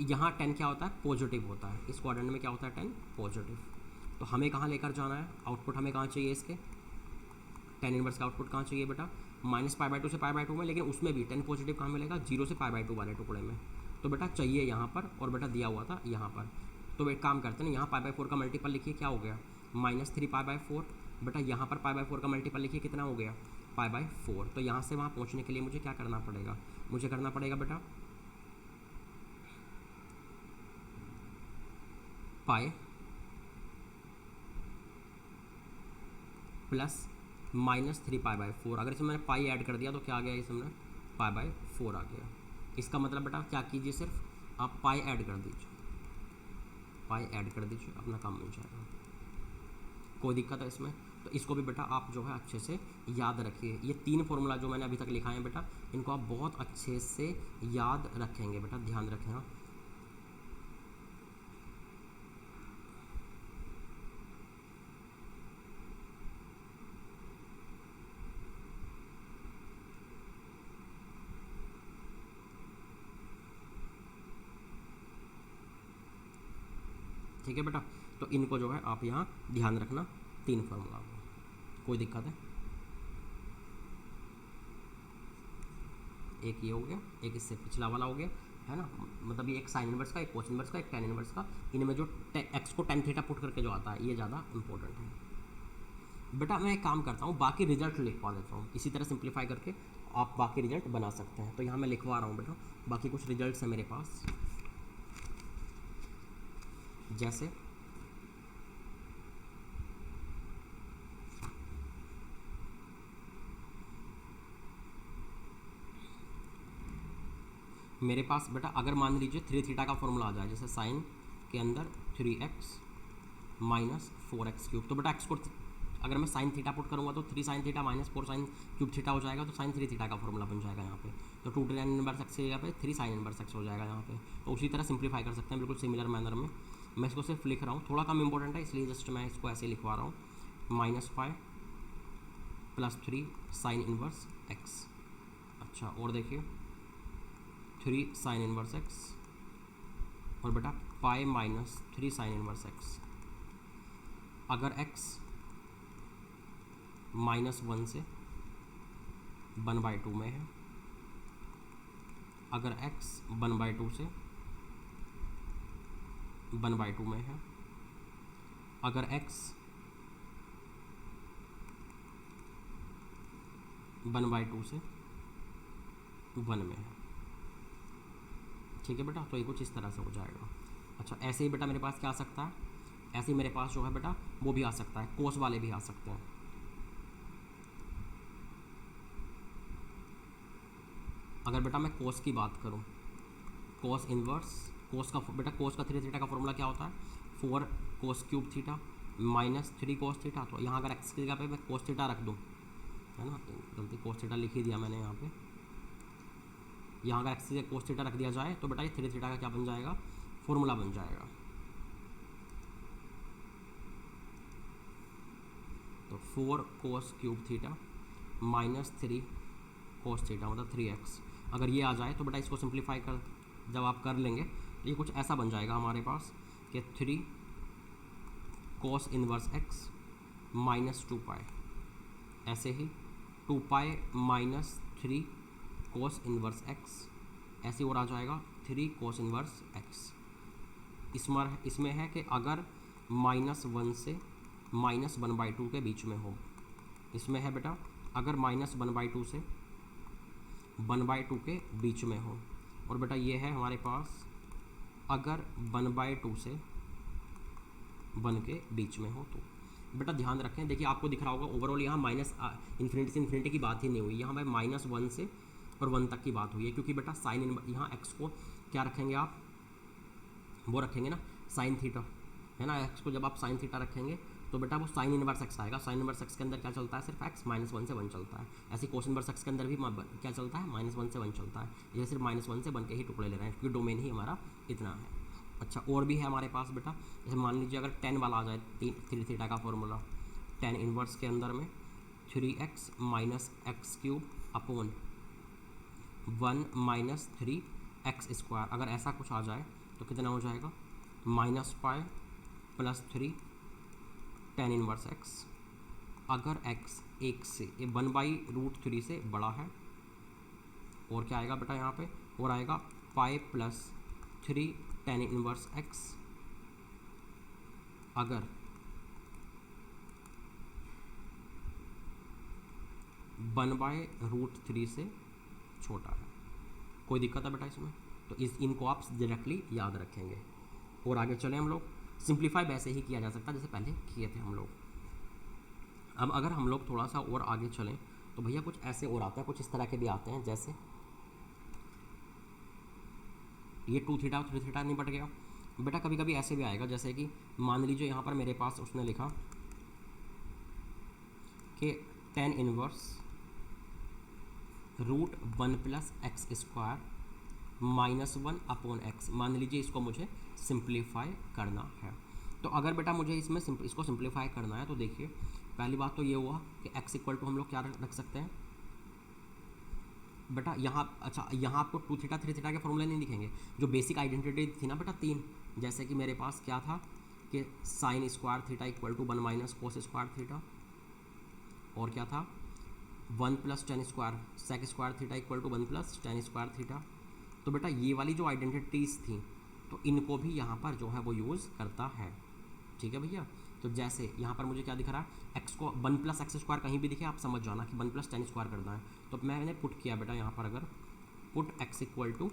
यहाँ 10 क्या होता है, पॉजिटिव होता है, इस क्वाड्रेंट में क्या होता है 10 पॉजिटिव। तो हमें कहाँ लेकर जाना है, आउटपुट हमें कहाँ चाहिए इसके, tan इनवर्स का आउटपुट कहाँ चाहिए बेटा, माइनस पाई बाय 2 से पाई बाय 2 में, लेकिन उसमें भी 10 पॉजिटिव कहाँ मिलेगा, 0 से पाई बाय 2 वाले टुकड़े में। तो बेटा चाहिए यहाँ पर, और बेटा दिया हुआ था यहाँ पर। तो एक काम करते हैं ना, यहाँ पाई बाय 4 का मल्टीपल लिखिए, क्या हो गया -3 पाई बाय 4। बेटा यहाँ पर पाई बाय 4 का मल्टीपल लिखिए, कितना हो गया पाई बाय 4। तो यहाँ से वहाँ पहुँचने के लिए मुझे क्या करना पड़ेगा, मुझे करना पड़ेगा बेटा पाई प्लस -3 पाई बाय 4। अगर इसमें मैंने पाई ऐड कर दिया तो क्या आ गया, इसमें पाई बाय 4 आ गया। इसका मतलब बेटा क्या कीजिए, सिर्फ आप पाई ऐड कर दीजिए, पाई ऐड कर दीजिए, अपना काम बन जाएगा, कोई दिक्कत है इसमें। तो इसको भी बेटा आप जो है अच्छे से याद रखिए। ये 3 फॉर्मूला जो मैंने अभी तक लिखाए हैं बेटा, इनको आप बहुत अच्छे से याद रखेंगे बेटा, ध्यान रखें। हाँ ठीक है बेटा, तो इनको जो है आप यहाँ ध्यान रखना, 3 फार्मूला, कोई दिक्कत है। एक ये हो गया, एक इससे पिछला वाला हो गया, है ना, मतलब ये एक साइन इनवर्स का, एक कोस इनवर्स का, एक tan इनवर्स का। इनमें जो x को tan थीटा पुट करके जो आता है ये ज़्यादा इंपॉर्टेंट है। बेटा मैं एक काम करता हूँ, बाकी रिजल्ट लिखवा देता हूँ, इसी तरह सिंप्लीफाई करके आप बाकी रिजल्ट बना सकते हैं। तो यहाँ मैं लिखवा रहा हूँ बेटा, बाकी कुछ रिजल्ट्स हैं मेरे पास, जैसे मेरे पास बेटा अगर मान लीजिए 3 थीटा का फॉर्मूला आ जाए, जैसे साइन के अंदर 3x माइनस 4x क्यूब। तो बेटा x को अगर मैं साइन थीटा पुट करूँगा तो 3 sine theta minus 4 sine cube theta हो जाएगा, तो साइन 3 थीटा का फॉर्मूला बन जाएगा यहाँ पे। तो 2 tan इनवर्स x की जगह पे 3 साइन इनवर्स x हो जाएगा यहाँ पे। तो उसी तरह सिंप्लीफाई कर सकते हैं बिल्कुल सिमिलर मैनर में। मैं इसको सिर्फ लिख रहा हूँ, थोड़ा कम इंपॉर्टेंट है इसलिए जस्ट मैं इसको ऐसे लिखवा रहा हूँ, -5 प्लस 3 साइन इनवर्स x। अच्छा और देखिए 3 साइन इनवर्स x और बेटा pi minus 3 sine inverse x। अगर x -1 से 1/2 में है, अगर x 1/2 से 1/2 में है, अगर x 1/2 से 1 में है, ठीक है बेटा। तो ये कुछ इस तरह से हो जाएगा। अच्छा ऐसे ही बेटा मेरे पास क्या आ सकता है, ऐसे ही मेरे पास जो है बेटा वो भी आ सकता है, कोस वाले भी आ सकते हैं। अगर बेटा मैं कोस की बात करूं, कोस इनवर्स, कोस का बेटा कोस का 3 थीटा का फॉर्मूला क्या होता है, 4 cos cube theta minus 3 cos theta. तो यहाँ अगर एक्स की जगह पे मैं कोस थीटा रख दूँ, है ना, गलती कोस थीटा लिख ही दिया मैंने यहाँ पे, यहाँ अगर एक्स की जगह कोस थीटा रख दिया जाए तो बेटा ये 3 थीटा का क्या बन जाएगा, फॉर्मूला बन जाएगा। तो 4 cos cube theta minus 3 cos theta मतलब 3x। अगर ये आ जाए तो बेटा इसको सिंप्लीफाई कर जब आप कर लेंगे तो ये कुछ ऐसा बन जाएगा हमारे पास कि 3 कोस इनवर्स x माइनस 2 पाई, ऐसे ही 2 pi minus 3 cos inverse x, ऐसे और आ जाएगा 3 कोस इनवर्स x। इसमें है कि अगर -1 से -1/2 के बीच में हो, इसमें है बेटा अगर -1/2 से 1/2 के बीच में हो, और बेटा ये है हमारे पास अगर 1/2 से 1 के बीच में हो। तो बेटा ध्यान रखें, देखिए आपको दिख रहा होगा ओवरऑल यहाँ माइनस इन्फिनिटी से इन्फिनिटी की बात ही नहीं हुई, यहाँ पर -1 से और 1 तक की बात हुई है, क्योंकि बेटा साइन यहाँ x को क्या रखेंगे आप वो रखेंगे ना साइन थीटा, है ना, एक्स को जब आप साइन थीटा रखेंगे तो बेटा वो साइन इनवर्स एक्स आएगा। साइन इनवर्स एक्स के अंदर क्या चलता है, सिर्फ एक्स -1 से 1 चलता है। ऐसे कोस इनवर्स एक्स के अंदर भी क्या चलता है, -1 से 1 चलता है। ये सिर्फ -1 से 1 के ही टुकड़े ले रहे हैं क्योंकि डोमेन ही हमारा इतना है। अच्छा और भी है हमारे पास बेटा, जैसे मान लीजिए अगर 10 वाला आ जाए, 3 थीटा का फॉर्मूला, 10 इनवर्स के अंदर में 3x - x³ अपॉन 1 - 3x², अगर ऐसा कुछ आ जाए तो कितना हो जाएगा, -5 + 3 10 इनवर्स x। अगर x 1 से 1/√3 से बड़ा है, और क्या आएगा बेटा यहाँ पे, और आएगा 5 + 3 10 इनवर्स x। अगर 1/√3 से छोटा है। कोई दिक्कत है बेटा इसमें? तो इनको आप डायरेक्टली याद रखेंगे। और आगे चले हम लोग, सिंप्लीफाई वैसे ही किया जा सकता है जैसे पहले किए थे हम लोग। अब अगर हम लोग थोड़ा सा और आगे चलें तो भैया कुछ ऐसे और आते हैं, कुछ इस तरह के भी आते हैं, जैसे ये 2 थीटा और 3 थीटा निपट गया। बेटा कभी कभी ऐसे भी आएगा, जैसे कि मान लीजिए यहाँ पर मेरे पास उसने लिखा कि 10 इनवर्स √1 + x² -1 अपॉन x। मान लीजिए इसको मुझे सिंप्लीफाई करना है। तो अगर बेटा मुझे इसमें इसको सिंप्लीफाई करना है तो देखिए पहली बात तो ये हुआ कि x = हम लोग क्या रख सकते हैं बेटा यहाँ। अच्छा यहाँ आपको 2 थीटा 3 थीटा के फॉर्मूले नहीं दिखेंगे, जो बेसिक आइडेंटिटी थी ना बेटा 3, जैसे कि मेरे पास क्या था कि sin² थीटा = 1 - cos² थीटा, और क्या था 1 + tan² sec² theta = 1 + tan² theta. तो बेटा ये वाली जो आइडेंटिटीज़ थी तो इनको भी यहाँ पर जो है वो यूज़ करता है, ठीक है भैया। तो जैसे यहाँ पर मुझे क्या दिख रहा है, x को 1 + x² कहीं भी दिखे आप समझ जाना कि 1 + tan² करना है। तो मैंने पुट किया बेटा यहाँ पर, अगर पुट x =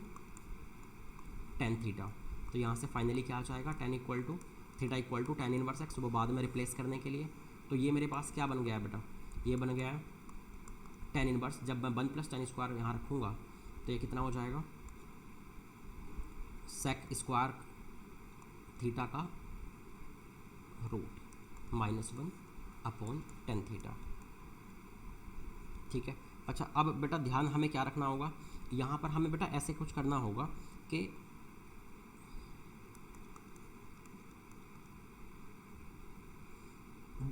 tan थीटा, तो यहाँ से फाइनली क्या आ जाएगा, tan theta = tan inverse x, वो बाद में रिप्लेस करने के लिए। तो ये मेरे पास क्या बन गया है बेटा, ये बन गया है tan इनवर्स। जब मैं 1 + tan² यहाँ रखूँगा तो ये कितना हो जाएगा, sec² थीटा का रूट -1 अपॉन tan थीटा, ठीक है। अच्छा अब बेटा ध्यान हमें क्या रखना होगा, यहाँ पर हमें बेटा ऐसे कुछ करना होगा कि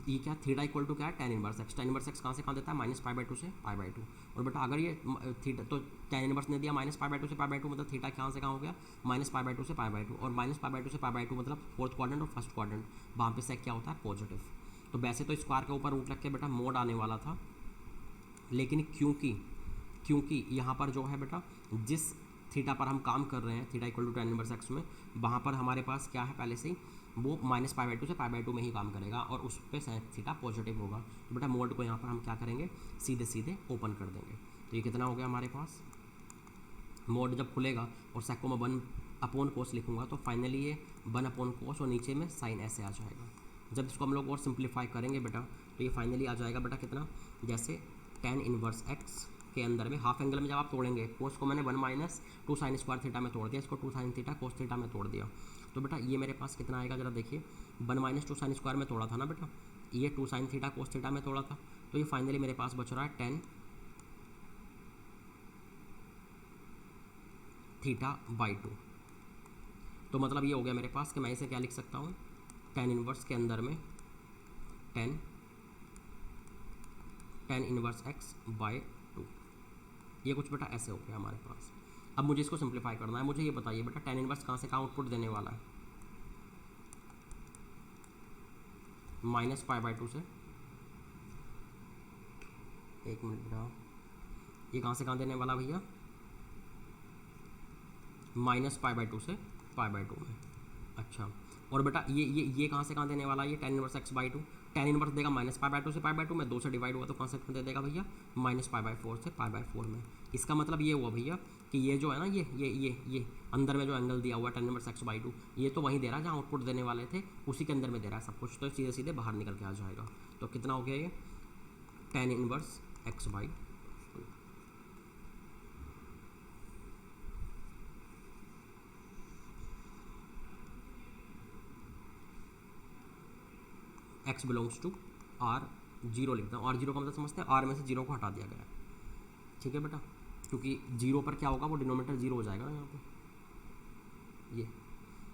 ये क्या थीटा = क्या है, tan inverse x। tan inverse x कहाँ से कहाँ देता है, -π/2 से π/2। और बेटा अगर ये थीटा तो tan इनवर्स ने दिया -π/2 से π/2, मतलब थीटा कहाँ से कहाँ हो गया, -π/2 से π/2। और -π/2 से π/2 मतलब 4th क्वाड्रेंट और 1st क्वाड्रेंट, वहाँ पे सेक क्या होता है, पॉजिटिव। तो वैसे तो स्क्वायर के ऊपर रूट रख के बेटा मोड आने वाला था, लेकिन क्योंकि यहाँ पर जो है बेटा जिस थीटा पर हम काम कर रहे हैं, थीटा = tan इनवर्स x में, वहाँ पर हमारे पास क्या है पहले से ही, वो -π/2 से π/2 में ही काम करेगा और उस पर सेक थीटा पॉजिटिव होगा। तो बेटा मोड को यहाँ पर हम क्या करेंगे, सीधे ओपन कर देंगे। तो ये कितना हो गया हमारे पास, मोड जब खुलेगा और सेक को मैं 1/cos लिखूँगा तो फाइनली ये 1/cos और नीचे में साइन ऐसे आ जाएगा। जब इसको हम लोग और सिंप्लीफाई करेंगे बेटा तो ये फाइनली आ जाएगा बेटा कितना, जैसे tan इनवर्स x के अंदर में हाफ एंगल में जब आप तोड़ेंगे, कोस को मैंने 1 - 2 sin² थीटा में तोड़ दिया, इसको 2 sin थीटा cos थीटा में तोड़ दिया। तो बेटा ये मेरे पास कितना आएगा जरा देखिए, 1 - 2 sin² में तोड़ा था ना बेटा, ये 2 sin थीटा cos थीटा में तोड़ा था। तो ये फाइनली मेरे पास बच रहा है tan θ/2। तो मतलब ये हो गया मेरे पास कि मैं इसे क्या लिख सकता हूँ, tan इनवर्स के अंदर में tan इनवर्स x/2। ये कुछ बेटा ऐसे हो गया हमारे पास। अब मुझे इसको सिंप्लीफाई करना है। मुझे ये बताइए बेटा tan इनवर्स कहाँ से कहाँ आउटपुट देने वाला है, -π/2 से, एक मिनट बेटा, ये कहाँ से कहाँ देने वाला भैया, -π/2 से π/2 में। अच्छा और बेटा ये कहाँ से कहाँ देने वाला है, ये tan inverse x/2, tan inverse देगा -π/2 से π/2 में, 2 से डिवाइड हुआ तो कहाँ से दे देगा भैया, -π/4 से π/4 में। इसका मतलब ये हुआ भैया कि ये जो है ना, ये अंदर में जो एंगल दिया हुआ है tan इनवर्स x/2, ये तो वहीं दे रहा है जहाँ आउटपुट देने वाले थे, उसी के अंदर में दे रहा है सब कुछ, तो सीधे बाहर निकल के आ जाएगा। तो कितना हो गया ये, tan inverse x/2। X belongs to R zero लिखता हूँ। आर जीरो का मतलब समझते हैं, आर में से जीरो को हटा दिया गया है, ठीक है बेटा, क्योंकि जीरो पर क्या होगा, वो डिनोमिनेटर जीरो हो जाएगा यहाँ पे। ये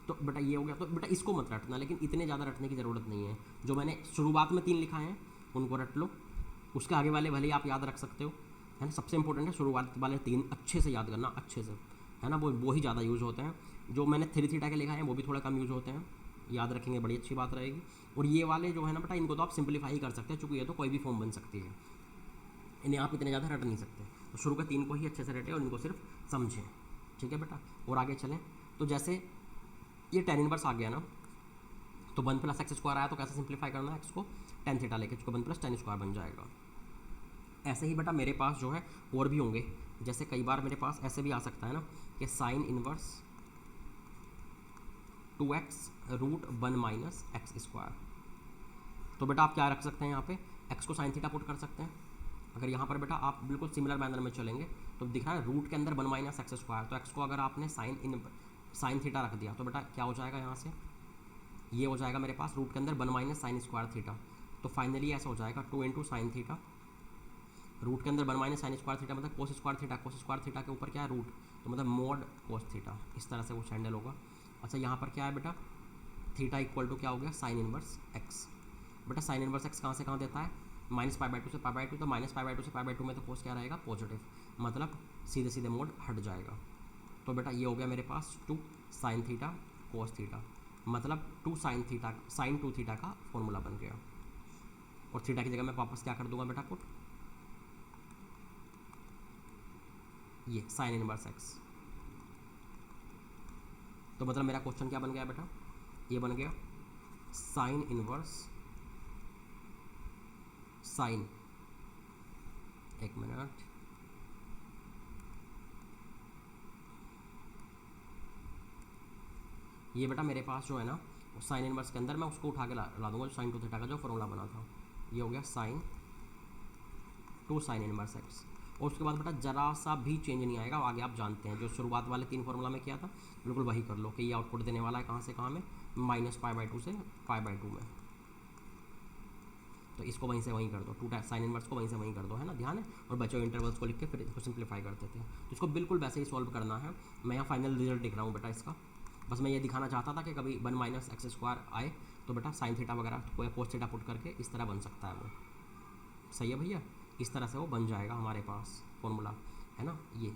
तो बेटा ये हो गया। तो बेटा इसको मत रटना, लेकिन इतने ज़्यादा रटने की ज़रूरत नहीं है। जो मैंने शुरुआत में 3 लिखा है उनको रट लो, उसके आगे वाले भले ही आप याद रख सकते हो, है ना। सबसे इंपॉर्टेंट है शुरुआत वाले 3 अच्छे से याद करना, अच्छे से, है ना, वो ही ज़्यादा यूज़ होते हैं। जो मैंने 3 थीटा के लिखा है वो भी थोड़ा कम यूज़ होते हैं, याद रखेंगे बड़ी अच्छी बात रहेगी। और ये वाले जो है ना बेटा, इनको तो आप सिंपलीफाई कर सकते हैं, चूँकि ये तो कोई भी फॉर्म बन सकती है, इन्हें आप इतने ज़्यादा रट नहीं सकते। तो शुरू के 3 को ही अच्छे से रटें और इनको सिर्फ समझें, ठीक है बेटा। और आगे चलें तो जैसे ये tan इनवर्स आ गया ना, तो 1 प्लस एक्स स्क्वायर आया, तो कैसे सिंप्लीफाई करना है, एक्स को tan थीटा लेके, इसको 1 प्लस tan स्क्वायर बन जाएगा। ऐसे ही बेटा मेरे पास जो है और भी होंगे, जैसे कई बार मेरे पास ऐसे भी आ सकता है ना कि sine inverse 2x root 1 minus x square. तो बेटा आप क्या रख सकते हैं यहाँ पे, x को साइन थीटा पुट कर सकते हैं। अगर यहाँ पर बेटा आप बिल्कुल सिमिलर मैनर में चलेंगे तो दिख रहा है रूट के अंदर 1 माइनस एक्स स्क्वायर, तो x को अगर आपने साइन थीटा रख दिया तो बेटा क्या हो जाएगा, यहाँ से ये हो जाएगा मेरे पास रूट के अंदर 1 माइनस साइन स्क्वायर थीटा। तो फाइनली ऐसा हो जाएगा 2 इंटू साइन थीटा, रूट के अंदर 1 माइनस साइन स्क्वायर थीटा मतलब cos square theta, cos square theta के ऊपर क्या है रूट, तो मतलब मोड कोस थीटा, इस तरह से वो हैंडल होगा। अच्छा यहाँ पर क्या है बेटा, थीटा इक्वल टू क्या हो गया, साइन इनवर्स एक्स। बेटा साइन इनवर्स एक्स कहाँ से कहाँ देता है, -π/2 से π/2, तो -π/2 से π/2 में तो कोस क्या रहेगा, पॉजिटिव, मतलब सीधे सीधे मोड हट जाएगा। तो बेटा ये हो गया मेरे पास 2 साइन थीटा कोस थीटा, मतलब 2 साइन थीटा साइन 2 थीटा का फॉर्मूला बन गया। और थीटा की जगह मैं वापस क्या कर दूंगा बेटा, पुट ये साइन इनवर्स एक्स। तो मतलब मेरा क्वेश्चन क्या बन गया बेटा, ये बन गया साइन इनवर्स साइन, एक मिनट, ये बेटा मेरे पास जो है ना साइन इनवर्स के अंदर मैं उसको उठा के ला दूंगा, जो साइन 2 थीटा का जो फॉर्मूला बना था, ये हो गया साइन 2 साइन इनवर्स एक्स। और उसके बाद बेटा जरा सा भी चेंज नहीं आएगा, आगे आप जानते हैं जो शुरुआत वाले 3 फॉर्मूला में किया था बिल्कुल वही कर लो कि ये आउटपुट देने वाला है कहाँ से कहाँ में, -π/2 से π/2 में। तो इसको वहीं से वहीं कर दो, 2 साइन इनवर्स को वहीं से वहीं कर दो, है ना, ध्यान है। और बचे हुए इंटरवल्स को लिख के फिर इसको सिंप्लीफाई करते थे। तो इसको बिल्कुल वैसे ही सॉल्व करना है। मैं यहाँ फाइनल रिजल्ट लिख रहा हूँ बेटा इसका, बस मैं ये दिखाना चाहता था कि कभी 1 माइनस एक्स स्क्वायर आए तो बेटा साइन थीटा वगैरह कोई कोस थीटा पुट करके इस तरह बन सकता है वो, सही है भैया, इस तरह से वो बन जाएगा हमारे पास फॉर्मूला, है ना, ये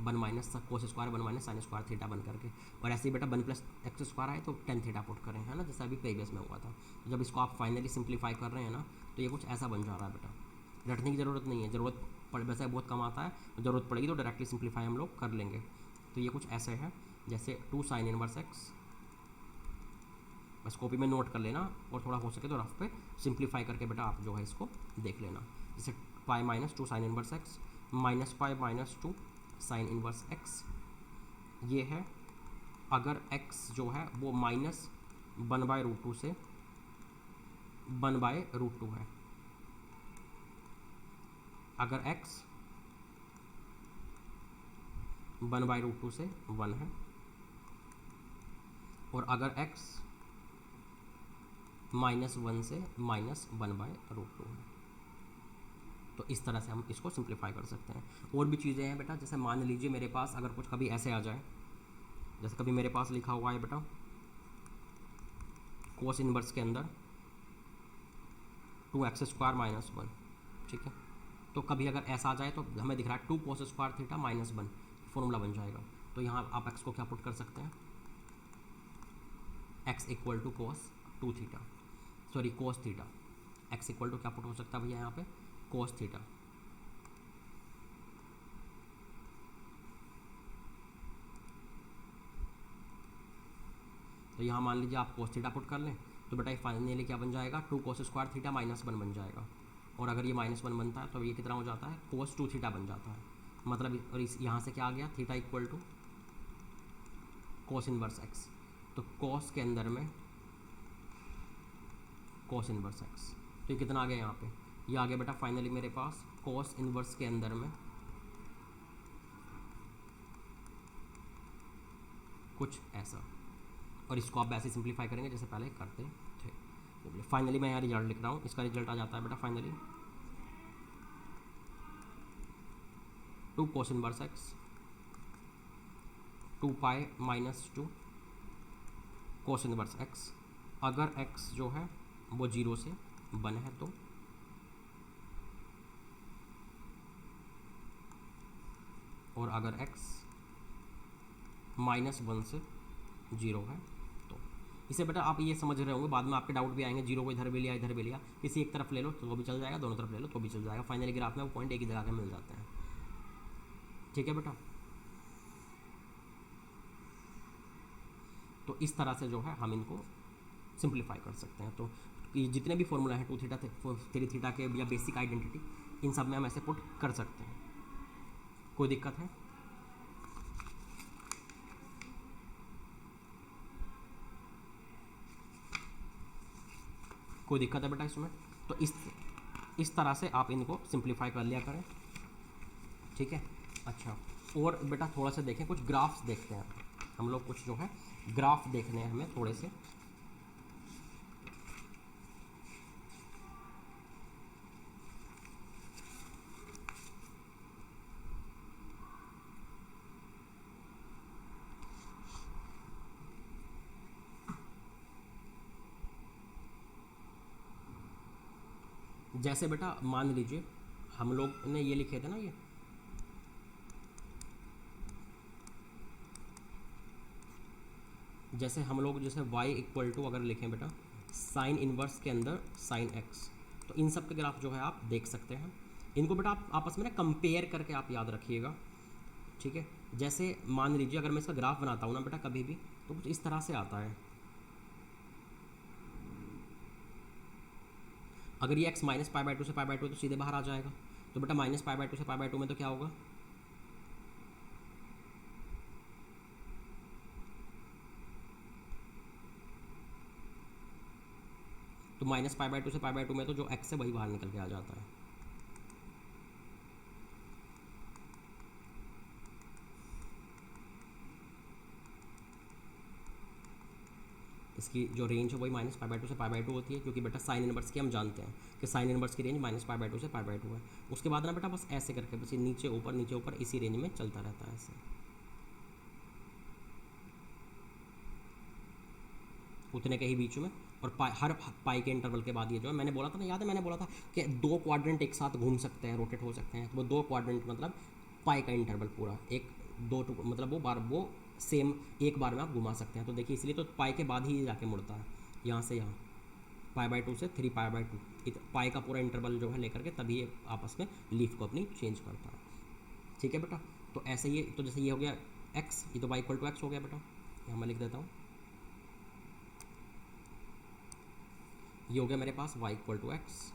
1 minus cos square 1 minus sine square theta बन करके। और ऐसे ही बेटा 1 प्लस एक्स स्क्वायर आए तो tan थीटा पुट करें, है ना, जैसे अभी प्रीवियस में हुआ था। तो जब इसको आप फाइनली सिंप्लीफाई कर रहे हैं ना तो ये कुछ ऐसा बन जा रहा है बेटा, रटने की ज़रूरत नहीं है, ज़रूरत पड़ वैसे बहुत कम आता है, ज़रूरत पड़ेगी तो डायरेक्टली सिंप्लीफाई हम लोग कर लेंगे। तो ये कुछ ऐसे है जैसे 2 साइन इनवर्स एक्स, बस कॉपी में नोट कर लेना और थोड़ा हो सके तो रफ पे सिंप्लीफाई करके बेटा आप जो है इसको देख लेना। जैसे π-2 sine inverse x -π-2 sine inverse x, ये है अगर x जो है वो -1/√2 से 1/√2 है, अगर x 1/√2 से 1 है, और अगर x -1 से -1/√2 है। तो इस तरह से हम इसको सिंप्लीफाई कर सकते हैं। और भी चीज़ें हैं बेटा, जैसे मान लीजिए मेरे पास अगर कुछ कभी ऐसे आ जाए, जैसे कभी मेरे पास लिखा हुआ है बेटा कोस इनवर्स के अंदर 2x स्क्वायर -1, ठीक है, तो कभी अगर ऐसा आ जाए तो हमें दिख रहा है 2 कोस स्क्वायर थीटा -1 फॉर्मूला बन जाएगा। तो यहाँ आप x को क्या पुट कर सकते हैं, x equal to cos 2 theta, sorry cos theta, x equal to क्या पुट हो सकता है भैया यहाँ पे, कोस थीटा। तो यहाँ मान लीजिए आप कोस थीटा पुट कर लें तो बेटा फाइनली क्या बन जाएगा, 2 कोस स्क्वायर थीटा -1 बन जाएगा। और अगर ये -1 बनता है तो ये कितना हो जाता है, कोस 2 थीटा बन जाता है, मतलब और इस यहाँ से क्या आ गया, theta equal to cos inverse x. तो कोस के अंदर में कोस इनवर्स एक्स, तो ये कितना आ गया यहाँ पे, ये आ गया बेटा फाइनली मेरे पास कोस इनवर्स के अंदर में कुछ ऐसा। और इसको आप वैसे सिंप्लीफाई करेंगे जैसे पहले करते थे। फाइनली मैं यहाँ रिजल्ट लिख रहा हूँ, इसका रिजल्ट आ जाता है बेटा फाइनली 2 कोस इनवर्स एक्स 2 पाई माइनस 2 कोस इनवर्स एक्स। अगर x जो है वो 0 से 1 है तो, और अगर x -1 से 0 है तो। इसे बेटा आप ये समझ रहे होंगे, बाद में आपके डाउट भी आएंगे, 0 को इधर भी लिया इधर भी लिया, किसी एक तरफ ले लो तो वो भी चल जाएगा, दोनों तरफ ले लो तो भी चल जाएगा, फाइनली ग्राफ में वो पॉइंट एक ही जगह के मिल जाते हैं। ठीक है बेटा, तो इस तरह से जो है हम इनको सिंप्लीफाई कर सकते हैं। तो ये जितने भी फॉर्मूला हैं 2 थीटा 3 थीटा के या बेसिक आइडेंटिटी, इन सब में हम ऐसे पुट कर सकते हैं। कोई दिक्कत है? कोई दिक्कत है बेटा इसमें? तो इस तरह से आप इनको सिंप्लीफाई कर लिया करें। ठीक है, अच्छा और बेटा थोड़ा सा देखें, कुछ ग्राफ्स देखते हैं हम लोग, कुछ जो है ग्राफ देखने हैं हमें थोड़े से। जैसे बेटा मान लीजिए हम लोग ने ये लिखे थे ना, ये जैसे हम लोग जैसे y इक्वल टू अगर लिखें बेटा साइन इनवर्स के अंदर साइन x, तो इन सब के ग्राफ जो है आप देख सकते हैं। इनको बेटा आप आपस में ना कंपेयर करके आप याद रखिएगा। ठीक है, जैसे मान लीजिए अगर मैं इसका ग्राफ बनाता हूँ ना बेटा कभी भी, तो कुछ इस तरह से आता है। अगर ये x -π/2 से π/2 तो सीधे बाहर आ जाएगा, तो बेटा -π/2 से π/2 में तो क्या होगा, तो -π/2 से π/2 में तो जो x है वही बाहर निकल के आ जाता है। इसकी जो रेंज है वही -π/2 से π/2 होती है, क्योंकि बेटा साइन इनवर्स की हम जानते हैं कि साइन इनवर्स की रेंज -π/2 से π/2 है। उसके बाद ना बेटा बस ऐसे करके बस ये नीचे ऊपर इसी रेंज में चलता रहता है ऐसे, उतने के ही बीच में। और हर पाई के इंटरवल के बाद ये जो है, मैंने बोला था ना, याद है मैंने बोला था कि 2 क्वाड्रेंट एक साथ घूम सकते हैं, रोटेट हो सकते हैं, तो वो 2 क्वाड्रेंट मतलब पाई का इंटरवल पूरा एक 2 मतलब वो सेम एक बार में आप घुमा सकते हैं। तो देखिए इसलिए तो पाई के बाद ही जाके मुड़ता है, यहाँ से यहाँ π/2 से 3π/2 पाई का पूरा इंटरवल जो है लेकर के तभी ये आपस में लीफ को अपनी चेंज करता है। ठीक है बेटा, तो ऐसे ये तो जैसे ये हो गया x, ये तो y इक्वल टू एक्स हो गया बेटा, यहाँ मैं लिख देता हूँ, ये हो गया मेरे पास y equal to x,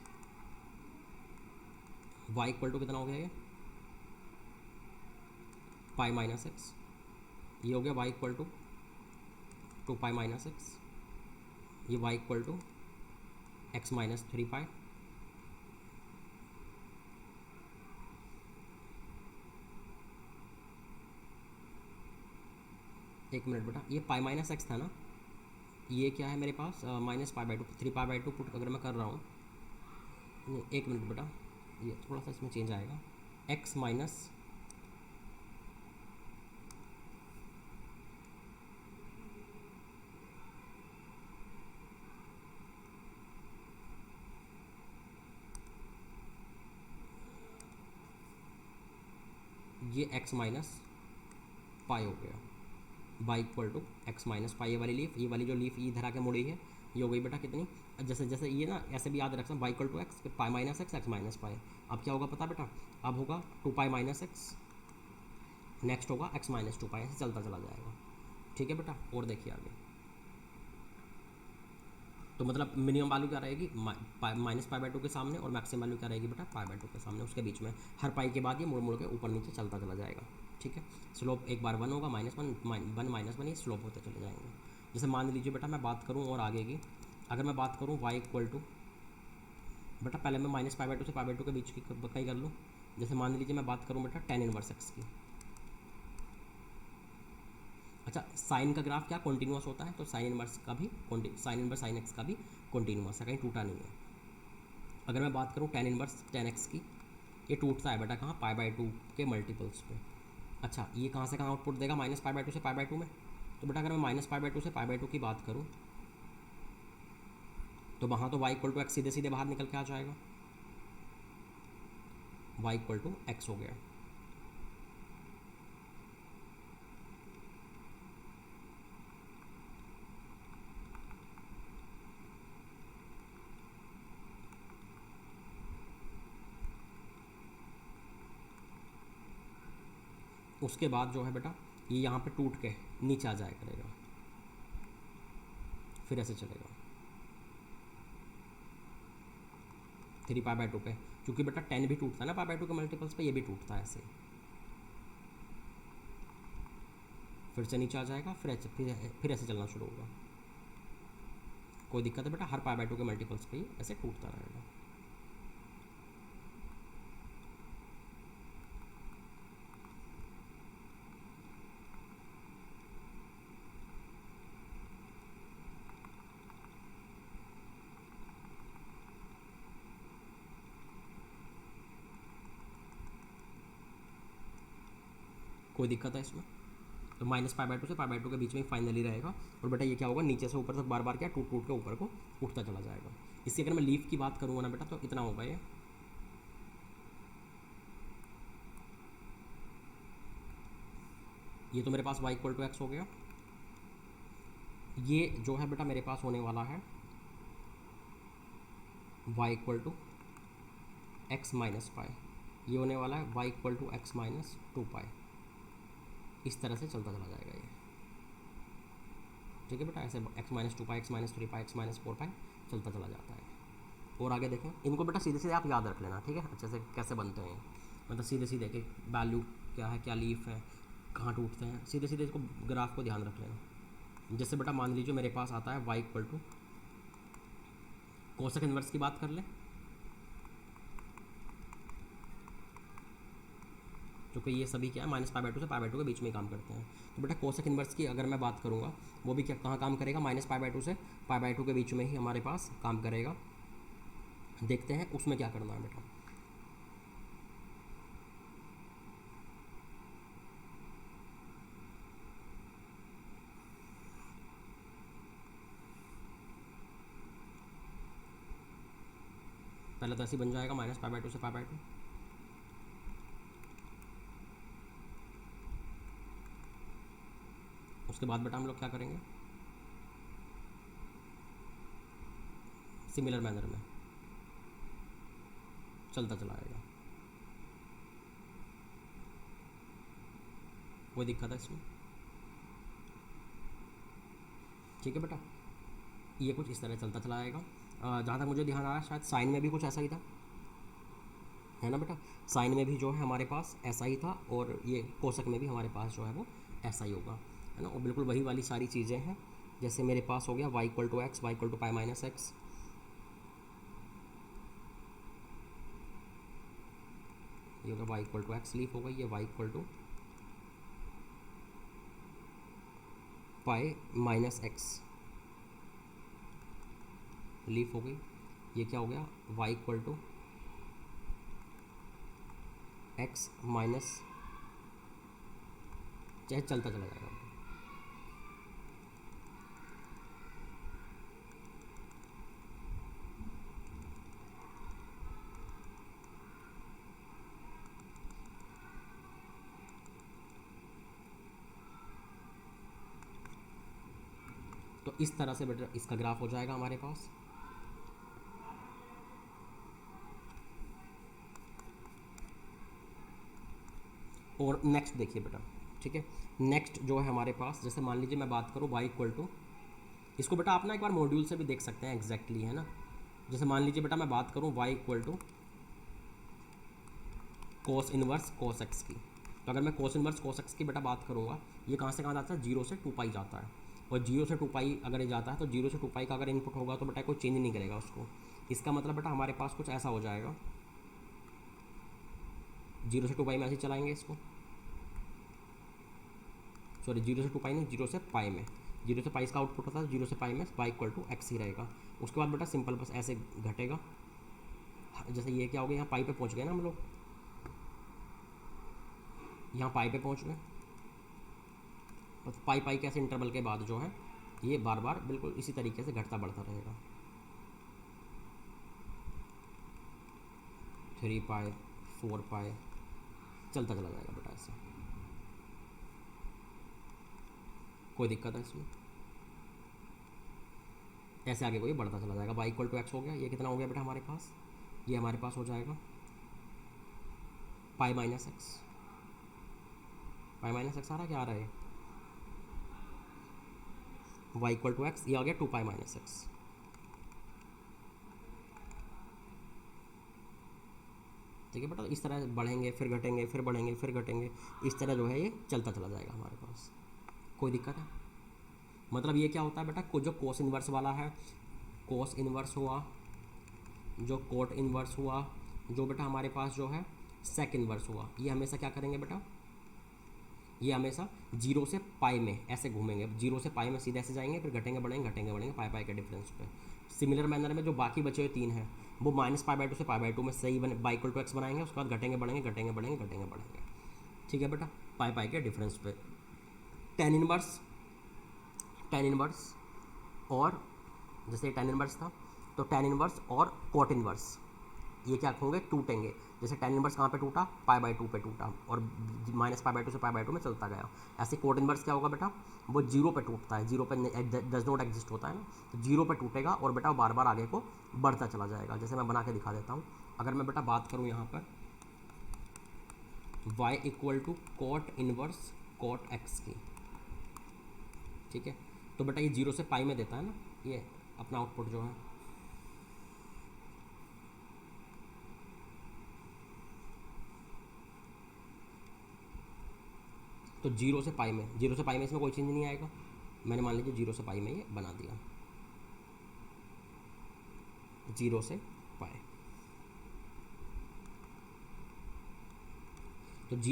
y equal to कितना हो गया ये π-x, ये हो गया y इक्वल टू 2π-x, ये y इक्वल टू x - 3π, एक मिनट बेटा, ये π-x था ना, ये क्या है मेरे पास -π/2 3π/2 पुट अगर मैं कर रहा हूँ, एक मिनट बेटा ये थोड़ा सा इसमें चेंज आएगा, x माइनस ये x - पाई हो गया, y इक्वल टू x - पाई, ये वाली लीफ, ये वाली जो लीफ इधर आके मुड़ी है ये हो गई बेटा कितनी, जैसे जैसे ये ना ऐसे भी याद रखना, y इक्वल टू एक्स, फिर π-x, x - पाई। अब क्या होगा पता बेटा, अब होगा 2π-x, नेक्स्ट होगा x - 2π, ऐसे चलता चला जाएगा। ठीक है बेटा, और देखिए आगे, तो मतलब मिनिमम वैल्यू क्या रहेगी -π/2 के सामने, और मैक्सिमम वैल्यू क्या रहेगी बेटा π/2 के सामने, उसके बीच में हर पाई के बाद ये मुड़ मुड़ के ऊपर नीचे चलता चला जाएगा। ठीक है, स्लोप एक बार 1 होगा, -1 ये स्लोप होते चले जाएंगे। जैसे मान लीजिए बेटा मैं बात करूँ और आगे की, अगर मैं बात करूँ y इक्वल टू, बेटा पहले मैं -π/2 से π/2 के बीच की कहीं कर लूँ। जैसे मान लीजिए मैं बात करूँ बेटा tan इनवर्स x की, अच्छा साइन का ग्राफ क्या कॉन्टिन्यूस होता है, तो साइन इनवर्स का भी साइन इनवर्स साइन एक्स का भी कंटिन्यूअस है, कहीं टूटा नहीं है। अगर मैं बात करूँ tan इनवर्स tan x की, ये टूटता है बेटा कहाँ, π/2 के मल्टीपल्स पे। अच्छा ये कहाँ से कहाँ आउटपुट देगा, -π/2 से π/2 में। तो बेटा अगर मैं -π/2 से π/2 की बात करूँ तो वहाँ तो y = x सीधे सीधे बाहर निकल के आ जाएगा, y = x हो गया। उसके बाद जो है बेटा ये यहाँ पे टूट के नीचे आ जाया करेगा, फिर ऐसे चलेगा 3π/2 पे, क्योंकि बेटा 10 भी टूटता है ना π/2 के मल्टीपल्स पे, ये भी टूटता है ऐसे, फिर से नीचे आ जाएगा, फिर ऐसे चलना शुरू होगा। कोई दिक्कत है बेटा, हर π/2 के मल्टीपल्स पे ही ऐसे टूटता रहेगा। कोई दिक्कत है इसमें, तो -π/2 से π/2 के बीच में फाइनली रहेगा। और बेटा ये क्या होगा, नीचे से ऊपर तक बार बार क्या टूट टूट के ऊपर को उठता चला जाएगा। इससे अगर मैं लीफ की बात करूँगा ना बेटा तो इतना होगा ये तो मेरे पास y = x हो गया। ये जो है बेटा मेरे पास होने वाला है y = x - π, ये होने वाला है y = x - 2π। इस तरह से चलता चला जाएगा ये, ठीक है बेटा, ऐसे x - 2π, x - 3π, x - 4π चलता चला जाता है। और आगे देखें, इनको बेटा सीधे सीधे आप याद रख लेना, ठीक है, अच्छे से कैसे बनते हैं, मतलब सीधे सीधे कि वैल्यू क्या है, क्या लीफ है, कहाँ टूटते हैं, सीधे सीधे इसको ग्राफ को ध्यान रख लेना। जैसे बेटा मान लीजिए मेरे पास आता है y = कोसेक इन्वर्स की बात कर लें, क्योंकि ये सभी क्या है -π/2 से π/2 के बीच में ही काम करते हैं। तो बेटा कोसेक इन्वर्स की अगर मैं बात करूँगा, वो भी क्या कहाँ काम करेगा, -π/2 से π/2 के बीच में ही हमारे पास काम करेगा। देखते हैं उसमें क्या करना है बेटा। पहले तो ऐसे बन जाएगा -π/2 से π/2, उसके बाद बेटा हम लोग क्या करेंगे, सिमिलर मैनर में चलता चला आएगा। कोई दिक्कत है इसमें, ठीक है बेटा, ये कुछ इस तरह चलता चला आएगा। जहाँ तक मुझे ध्यान आ रहा है शायद साइन में भी कुछ ऐसा ही था, है ना बेटा, साइन में भी जो है हमारे पास ऐसा ही था, और ये कोसक में भी हमारे पास जो है वो ऐसा ही होगा, है ना, और बिल्कुल वही वाली सारी चीज़ें हैं। जैसे मेरे पास हो गया y = x, y = π - x, ये होगा y = x लीफ हो गई, ये y = π - x लीफ हो गई। ये क्या हो गया, y = x माइनस, चाहे चलता चला जाएगा। तो इस तरह से बेटा इसका ग्राफ हो जाएगा हमारे पास। और नेक्स्ट देखिए बेटा, ठीक है, नेक्स्ट जो है हमारे पास, जैसे मान लीजिए मैं बात करूँ y = इसको बेटा आप ना एक बार मॉड्यूल से भी देख सकते हैं एग्जैक्टली, है ना। जैसे मान लीजिए बेटा मैं बात करूँ y = cos inverse cos x की, तो अगर मैं cos इनवर्स cos x की बेटा बात करूँगा, ये कहाँ से कहाँ जाता है, 0 से 2π जाता है, और 0 से 2π अगर ये जाता है तो 0 से 2π का अगर इनपुट होगा तो बेटा कोई चेंज नहीं करेगा उसको। इसका मतलब बेटा हमारे पास कुछ ऐसा हो जाएगा, 0 से 2π में ऐसे चलाएंगे इसको, सॉरी 0 से 2π नहीं, 0 से π में, जीरो से पाई इसका आउटपुट होता है, जीरो से पाई में पाई इक्वल टू एक्स ही रहेगा। उसके बाद बेटा सिंपल बस ऐसे घटेगा, जैसे ये क्या हो गया, यहाँ पाई पे पहुँच गए ना हम लोग, यहाँ पाई पे पहुँच गए, बस पाई पाई के ऐसे इंटरवल के बाद जो है ये बार बार बिल्कुल इसी तरीके से घटता बढ़ता रहेगा। 3 पाई 4 पाई चलता चला जाएगा बेटा ऐसे, कोई दिक्कत है इसमें? ऐसे आगे कोई बढ़ता चला जाएगा। वाई इक्वल टू एक्स हो गया, ये कितना हो गया बेटा हमारे पास, ये हमारे पास हो जाएगा pi minus x. Pi minus x आ रहा है, क्या आ रहा है, वाई इक्वल टू एक्स, ये आ गया 2 पाई माइनस एक्स। ठीक है बेटा, इस तरह बढ़ेंगे फिर घटेंगे फिर बढ़ेंगे फिर घटेंगे, इस तरह जो है ये चलता चला जाएगा हमारे पास। कोई दिक्कत है? मतलब ये क्या होता है बेटा, जो कोस इन्वर्स वाला है, कोस इन्वर्स हुआ, जो कोट इन्वर्स हुआ, जो बेटा हमारे पास जो है सेक इन्वर्स हुआ, ये हमेशा क्या करेंगे बेटा, ये हमेशा जीरो से पाई में ऐसे घूमेंगे, जीरो से पाई में सीधे ऐसे जाएंगे, फिर घटेंगे बढ़ेंगे घटेंगे बढ़ेंगे पाई पाई के डिफरेंस पे। सिमिलर मैनर में जो बाकी बचे हुए 3 हैं वो माइनस पाई बाई टू से पाई बाई टू में सही बने बाई इक्वल टू एक्स बनाएंगे, उसके बाद घटेंगे बढ़ेंगे घटेंगे बढ़ेंगे घटेंगे बढ़ेंगे। ठीक है बेटा, पाई पाई के डिफरेंस पे। टेन इनवर्स, टेन इनवर्स और जैसे टेन इनवर्स था तो टेन इनवर्स और कॉट इनवर्स ये क्या होंगे, टूटेंगे। जैसे टेन इनवर्स कहाँ पे टूटा, पाई बाई टू पे टूटा और माइनस पाई बाई टू से पाई बाई टू में चलता गया। ऐसे कोट इनवर्स क्या होगा बेटा, वो जीरो पे टूटता है, जीरो पे डज नॉट एग्जिस्ट होता है ना, तो जीरो पे टूटेगा और बेटा बार बार आगे को बढ़ता चला जाएगा। जैसे मैं बना के दिखा देता हूँ, अगर मैं बेटा बात करूँ यहाँ पर y equal to cot inverse cot x की, ठीक है, तो बेटा ये जीरो से पाई में देता है ना, ये अपना आउटपुट जो है, तो जीरो से पाई में, जीरो से पाई में इसमें कोई चेंज नहीं आएगा। मैंने मान लीजिए जीरो से पाई में ये बना दिया, जीरो से पाई,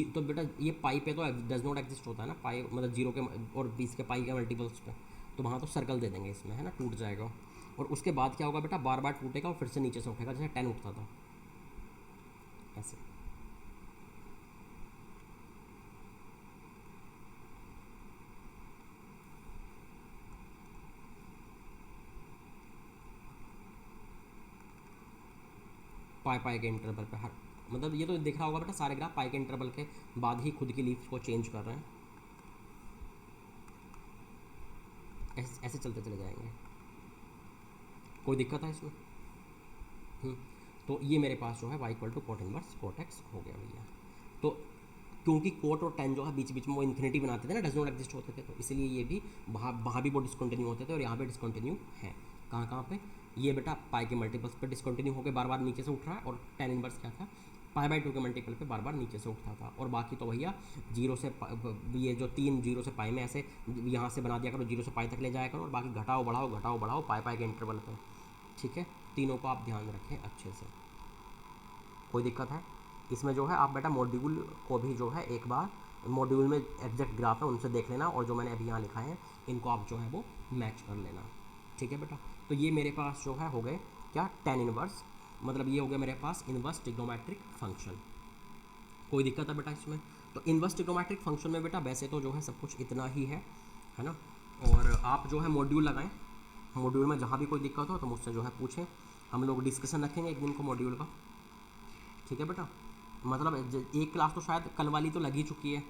तो बेटा ये पाई पे तो डज नॉट एग्जिस्ट होता है ना, पाई मतलब जीरो के और 20 के पाई के मल्टीपल्स पे, तो वहाँ तो सर्कल दे देंगे इसमें, है ना, टूट जाएगा। और उसके बाद क्या होगा बेटा, बार बार टूटेगा और फिर से नीचे से उठेगा, जैसे 10 उठता था ऐसे। पाई पाई के इंटरवल पे हर, मतलब ये तो दिख रहा होगा बेटा, सारे ग्राफ पाई के इंटरवल के बाद ही खुद की लीव्स को चेंज कर रहे हैं, ऐसे चलते चले जाएंगे। कोई दिक्कत है इसमें? तो ये मेरे पास जो है y equal to cot inverse cot x हो गया भैया। तो क्योंकि कोट और टेन जो है बीच बीच में वो इन्फिनिटी बनाते थे ना, डज नॉट एग्जिस्ट होते थे, तो इसलिए ये भी वहाँ भी वो डिसकंटिन्यू होते थे और यहाँ पे डिसकंटिन्यू है। कहाँ कहाँ पे, ये बेटा पाई के मल्टीपल्स पे डिसकंटिन्यू होकर बार बार नीचे से उठ रहा है, और टेन इनवर्स क्या था, पाई बाई टू के मल्टीपल पे बार बार नीचे से उठता था। और बाकी तो भैया जीरो से ये जो 3 जीरो से पाई में ऐसे यहाँ से बना दिया करो, जीरो से पाई तक ले जाया करो, और बाकी घटाओ बढ़ाओ पाई पाई के इंटरवल पे। ठीक है, तीनों को आप ध्यान रखें अच्छे से। कोई दिक्कत है इसमें? जो है आप बेटा मॉड्यूल को भी जो है एक बार मॉड्यूल में एग्जैक्ट ग्राफ है उनसे देख लेना, और जो मैंने अभी यहाँ लिखा है इनको आप जो है वो मैच कर लेना। ठीक है बेटा, तो ये मेरे पास जो है हो गए क्या, टेन इनवर्स, मतलब ये हो गया मेरे पास इनवर्स ट्रिग्नोमेट्रिक फंक्शन। कोई दिक्कत है बेटा इसमें? तो इनवर्स ट्रिग्नोमेट्रिक फंक्शन में बेटा वैसे तो जो है सब कुछ इतना ही है ना, और आप जो है मॉड्यूल लगाएं, मॉड्यूल में जहाँ भी कोई दिक्कत हो तो मुझसे जो है पूछें, हम लोग डिस्कशन रखेंगे एक दिन को मॉड्यूल का। ठीक है बेटा, मतलब एक क्लास तो शायद कल वाली तो लगी चुकी है,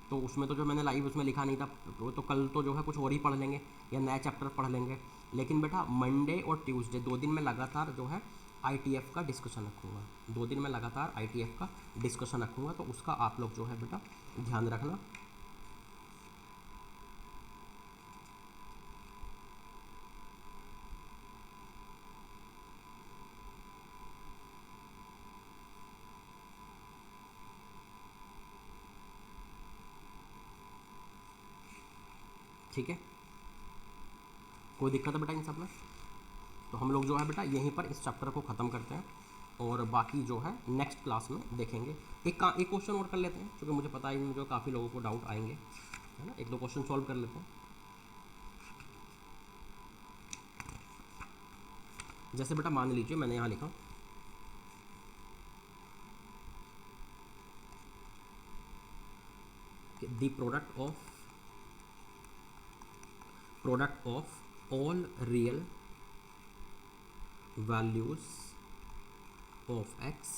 तो उसमें तो जो मैंने लाइव उसमें लिखा नहीं था, तो कल तो जो है कुछ और ही पढ़ लेंगे या नया चैप्टर पढ़ लेंगे। लेकिन बेटा मंडे और ट्यूसडे 2 दिन में लगातार जो है ITF का डिस्कशन रखूँगा, 2 दिन में लगातार ITF का डिस्कशन रखूँगा, तो उसका आप लोग जो है बेटा ध्यान रखना। ठीक है, कोई दिक्कत है बेटा इन सब में? तो हम लोग जो है बेटा यहीं पर इस चैप्टर को ख़त्म करते हैं, और बाकी जो है नेक्स्ट क्लास में देखेंगे। एक क्वेश्चन और कर लेते हैं, क्योंकि मुझे पता है इनमें जो काफ़ी लोगों को डाउट आएंगे, है ना, 1-2 क्वेश्चन सॉल्व कर लेते हैं। जैसे बेटा मान लीजिए मैंने यहाँ लिखा the product of all real values of x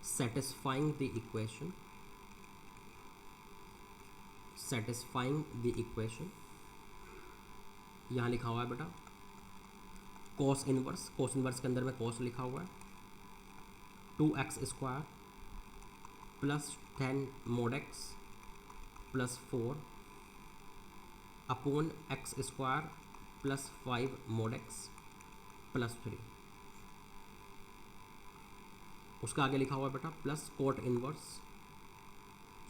satisfying the equation यहाँ लिखा हुआ है बेटा cos इनवर्स के अंदर में cos लिखा हुआ है 2x square plus 10 mod x plus 4 upon x square plus 5 mod x plus 3। उसका आगे लिखा हुआ है बेटा प्लस कोट इनवर्स,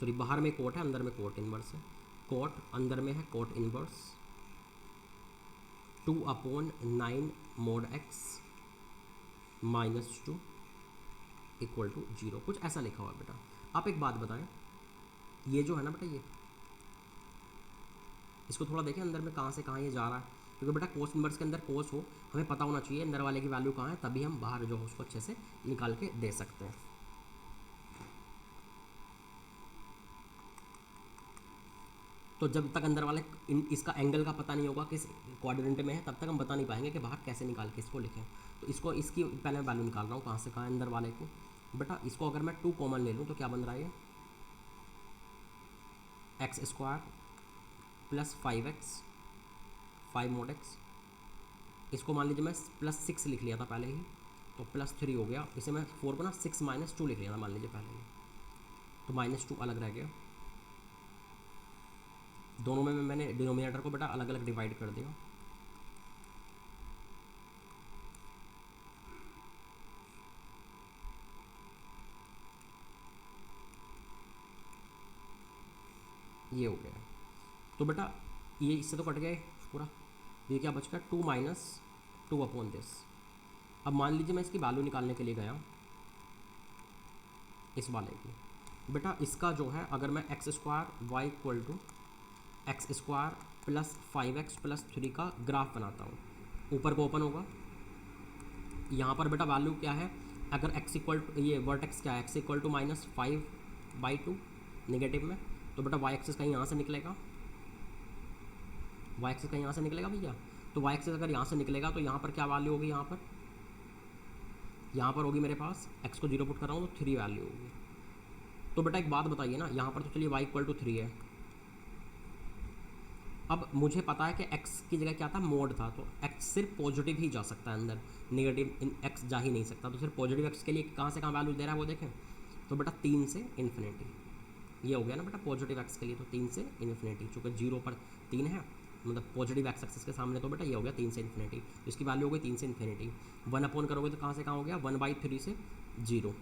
सॉरी बाहर में कोट है अंदर में कोट इनवर्स है, कोट अंदर में है cot inverse 2 upon 9 mod x minus 2 equal to 0, कुछ ऐसा लिखा हुआ है बेटा। आप एक बात बताएं, ये जो है ना बेटा ये इसको थोड़ा देखें अंदर में कहाँ से कहाँ ये जा रहा है, क्योंकि बेटा कोस इनवर्स के अंदर कोस हो हमें पता होना चाहिए अंदर वाले की वैल्यू कहाँ है, तभी हम बाहर जो है उसको अच्छे से निकाल के दे सकते हैं। तो जब तक अंदर वाले इसका एंगल का पता नहीं होगा किस क्वाड्रेंट में है, तब तक हम बता नहीं पाएंगे कि बाहर कैसे निकाल के इसको लिखें। तो इसको इसकी पहले वैल्यू निकाल रहा हूँ कहाँ से कहाँ अंदर वाले को। बेटा इसको अगर मैं 2 कॉमन ले लूँ तो क्या बन रहा है ये x square plus 5x 5 mod x, इसको मान लीजिए मैं प्लस 6 लिख लिया था पहले ही, तो प्लस 3 हो गया। इसे मैं 4 को ना 6 माइनस 2 लिख लिया था मान लीजिए पहले ही, तो माइनस 2 अलग रह गया। दोनों में मैंने डिनोमिनेटर को बेटा अलग अलग डिवाइड कर दिया। ये हो गया, तो बेटा ये इससे तो कट गए पूरा, ये क्या बच गया 2 माइनस 2 अपॉन दिस। अब मान लीजिए मैं इसकी वैल्यू निकालने के लिए गया इस वाले की, बेटा इसका जो है अगर मैं x square y equal to x square plus 5x plus 3 का ग्राफ बनाता हूँ, ऊपर को ओपन होगा, यहाँ पर बेटा वैल्यू क्या है, अगर x इक्वल टू ये वर्टेक्स क्या है x equal to minus 5/2 negative में, तो बेटा y एक्सिस कहीं यहाँ से निकलेगा, y एक्सिस कहीं यहाँ से निकलेगा भैया। तो y एक्सिस अगर यहाँ से निकलेगा तो यहाँ पर क्या वैल्यू होगी, यहाँ पर होगी मेरे पास x को 0 पुट कर रहा हूँ तो 3 वैल्यू होगी। तो बेटा एक बात बताइए ना, यहाँ पर तो चलिए y इक्वल टू 3 है, अब मुझे पता है कि x की जगह क्या था मोड था, तो x सिर्फ पॉजिटिव ही जा सकता है अंदर, नेगेटिव x जा ही नहीं सकता। तो सिर्फ पॉजिटिव x के लिए कहाँ से कहाँ वैल्यू दे रहा है वो देखें, तो बेटा 3 से इन्फिनिटी, ये हो गया ना बेटा पॉजिटिव x के लिए, तो 3 से इन्फिनिटी, चूँकि 0 पर 3 है मतलब पॉजिटिव एक्स एक्सिस के सामने, तो बेटा ये हो गया 3 से इन्फिनिटी, तो इसकी वैल्यू हो गई 3 से इन्फिनिटी। 1 अपॉन करोगे तो कहाँ से कहाँ हो गया 1/3 से 0,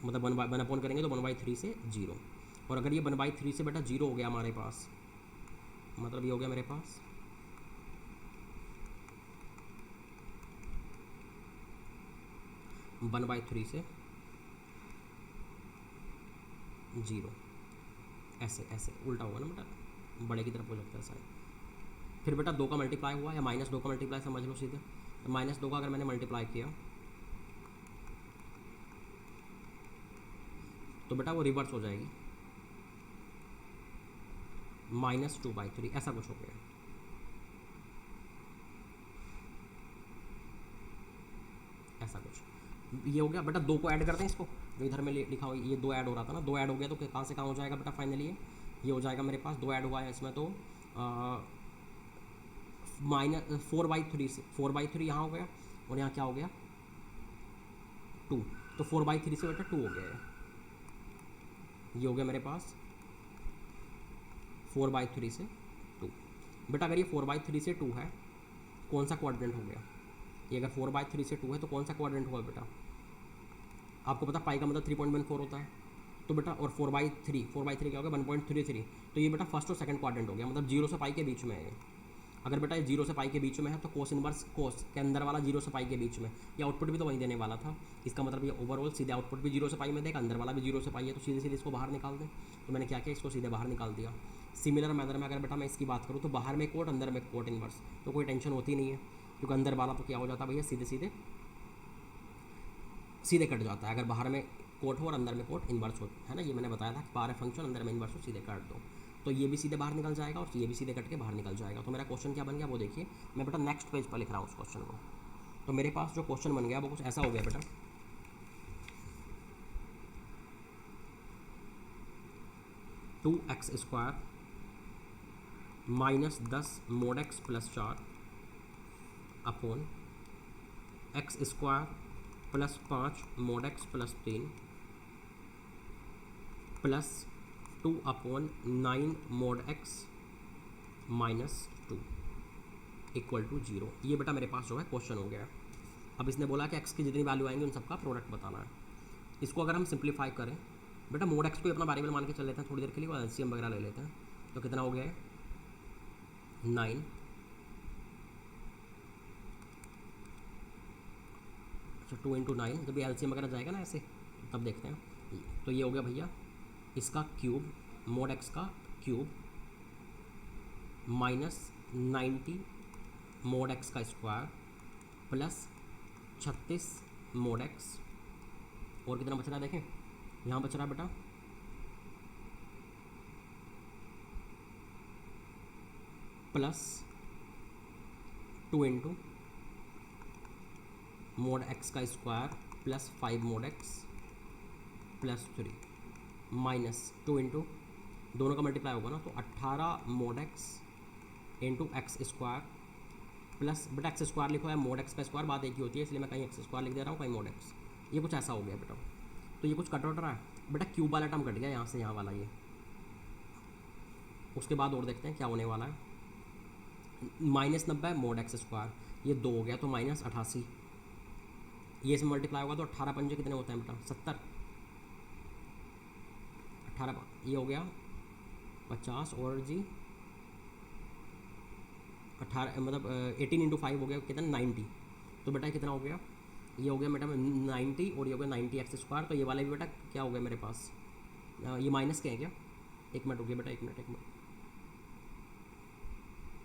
मतलब 1 अपॉन करेंगे तो 1/3 से 0, और अगर ये 1/3 से बेटा 0 हो गया हमारे पास, मतलब ये हो गया मेरे पास 1/3 से 0, ऐसे ऐसे उल्टा होगा ना बेटा, बड़े की तरफ हो जाता है शायद। फिर बेटा 2 का मल्टीप्लाई हुआ या -2 का मल्टीप्लाई समझ लो सीधे, तो -2 का अगर मैंने मल्टीप्लाई किया तो बेटा वो रिवर्स हो जाएगी -2/3, ऐसा कुछ हो गया। ऐसा कुछ ये हो गया बेटा। 2 को ऐड करते हैं इसको, जो इधर में लिखा हुआ ये 2 ऐड हो रहा था ना, 2 ऐड हो गया तो कहाँ से कहाँ हो जाएगा बेटा फाइनली ये हो जाएगा मेरे पास 2 ऐड हुआ है इसमें, तो -4/3 से 4/3 यहाँ हो गया, और यहाँ क्या हो गया 2, तो 4/3 से बेटा 2 हो गया है, ये हो गया मेरे पास 4/3 से 2। बेटा अगर ये 4/3 से 2 है, कौन सा क्वाड्रेंट हो गया ये, अगर 4/3 से 2 है तो कौन सा क्वाड्रेंट हुआ बेटा, आपको पता पाई का मतलब 3.14 होता है, तो बेटा और 4/3 क्या हो गया 1.33, तो ये बेटा फर्स्ट और सेकंड क्वाड्रेंट हो गया, मतलब 0 से पाई के बीच में है। अगर बेटा ये 0 से पाई के बीच में है तो कोस इनवर्स कोस के अंदर वाला 0 से पाई के बीच में, ये आउटपुट भी तो वहीं देने वाला था, इसका मतलब ये ओवरऑल सीधे आउटपुट भी 0 से पाई में देगा, अंदर वाला भी 0 से पाई है, तो सीधे सीधे इसको बाहर निकाल दें। तो मैंने क्या किया, इसको सीधे बाहर निकाल दिया। सिमिलर मैनर में अगर बेटा मैं इसकी बात करूँ तो बाहर में कोट अंदर में कोट इनवर्स, तो कोई टेंशन होती नहीं है। क्योंकि अंदर वाला तो क्या हो जाता है भैया, सीधे सीधे सीधे कट जाता है। अगर बाहर में कोट हो और अंदर में कोट इन्वर्स हो, है ना, ये मैंने बताया था कि बाहर फंक्शन अंदर में इन्वर्स हो, सीधे काट दो, तो ये भी सीधे बाहर निकल जाएगा और ये भी सीधे कट के बाहर निकल जाएगा। तो मेरा क्वेश्चन क्या बन गया वो देखिए, मैं बेटा नेक्स्ट पेज पर लिख रहा हूँ उस क्वेश्चन को। तो मेरे पास जो क्वेश्चन बन गया वो कुछ ऐसा हो गया बेटा, 2x² minus 10 mod x plus 4 upon x² plus 5 mod x plus 3 plus 2 upon 9 mod x minus 2 equal to 0। ये बेटा मेरे पास जो है क्वेश्चन हो गया। अब इसने बोला कि x की जितनी वैल्यू आएंगी उन सबका प्रोडक्ट बताना है। इसको अगर हम सिंप्लीफाई करें बेटा, mod x को अपना वेरिएबल मान के चल लेते हैं थोड़ी देर के लिए, और एलसीएम वगैरह ले लेते हैं। तो कितना हो गया है 9, अच्छा 2 × 9, जब ये एलसीएम वगैरह जाएगा ना ऐसे तब देखते हैं। तो ये हो गया भैया इसका क्यूब, mod x का क्यूब माइनस 90 mod x का स्क्वायर प्लस 36 mod x, और कितना बच रहा है देखें, यहाँ बच रहा है बेटा प्लस 2 × mod x का square plus 5 mod x plus 3 minus 2 × दोनों का मल्टीप्लाई होगा ना, तो 18 mod x into x square plus बेटा एक्स स्क्वायर लिखो है, mod x का स्क्वायर बात एक ही होती है, इसलिए मैं कहीं एक्स स्क्वायर लिख दे रहा हूँ, कहीं mod x। ये कुछ ऐसा हो गया बेटा। तो ये कुछ कट रहा है बेटा, क्यूब वाला टर्म कट गया यहाँ से यहाँ वाला ये। उसके बाद और देखते हैं क्या होने वाला है, माइनस 90 mod x स्क्वायर, ये 2 हो गया तो माइनस 88, ये इसमें मल्टीप्लाई होगा तो 18 पंजे कितने होते हैं बेटा 70, 18 ये हो गया 50 और जी 18 मतलब 18 × 5 हो गया कितना 90। तो बेटा कितना हो गया, ये हो गया बेटा 90 और ये हो गया 90 एक्स स्क्वायर। तो ये वाला भी बेटा क्या हो गया मेरे पास, ये माइनस के है क्या, एक मिनट हो गया बेटा, एक मिनट,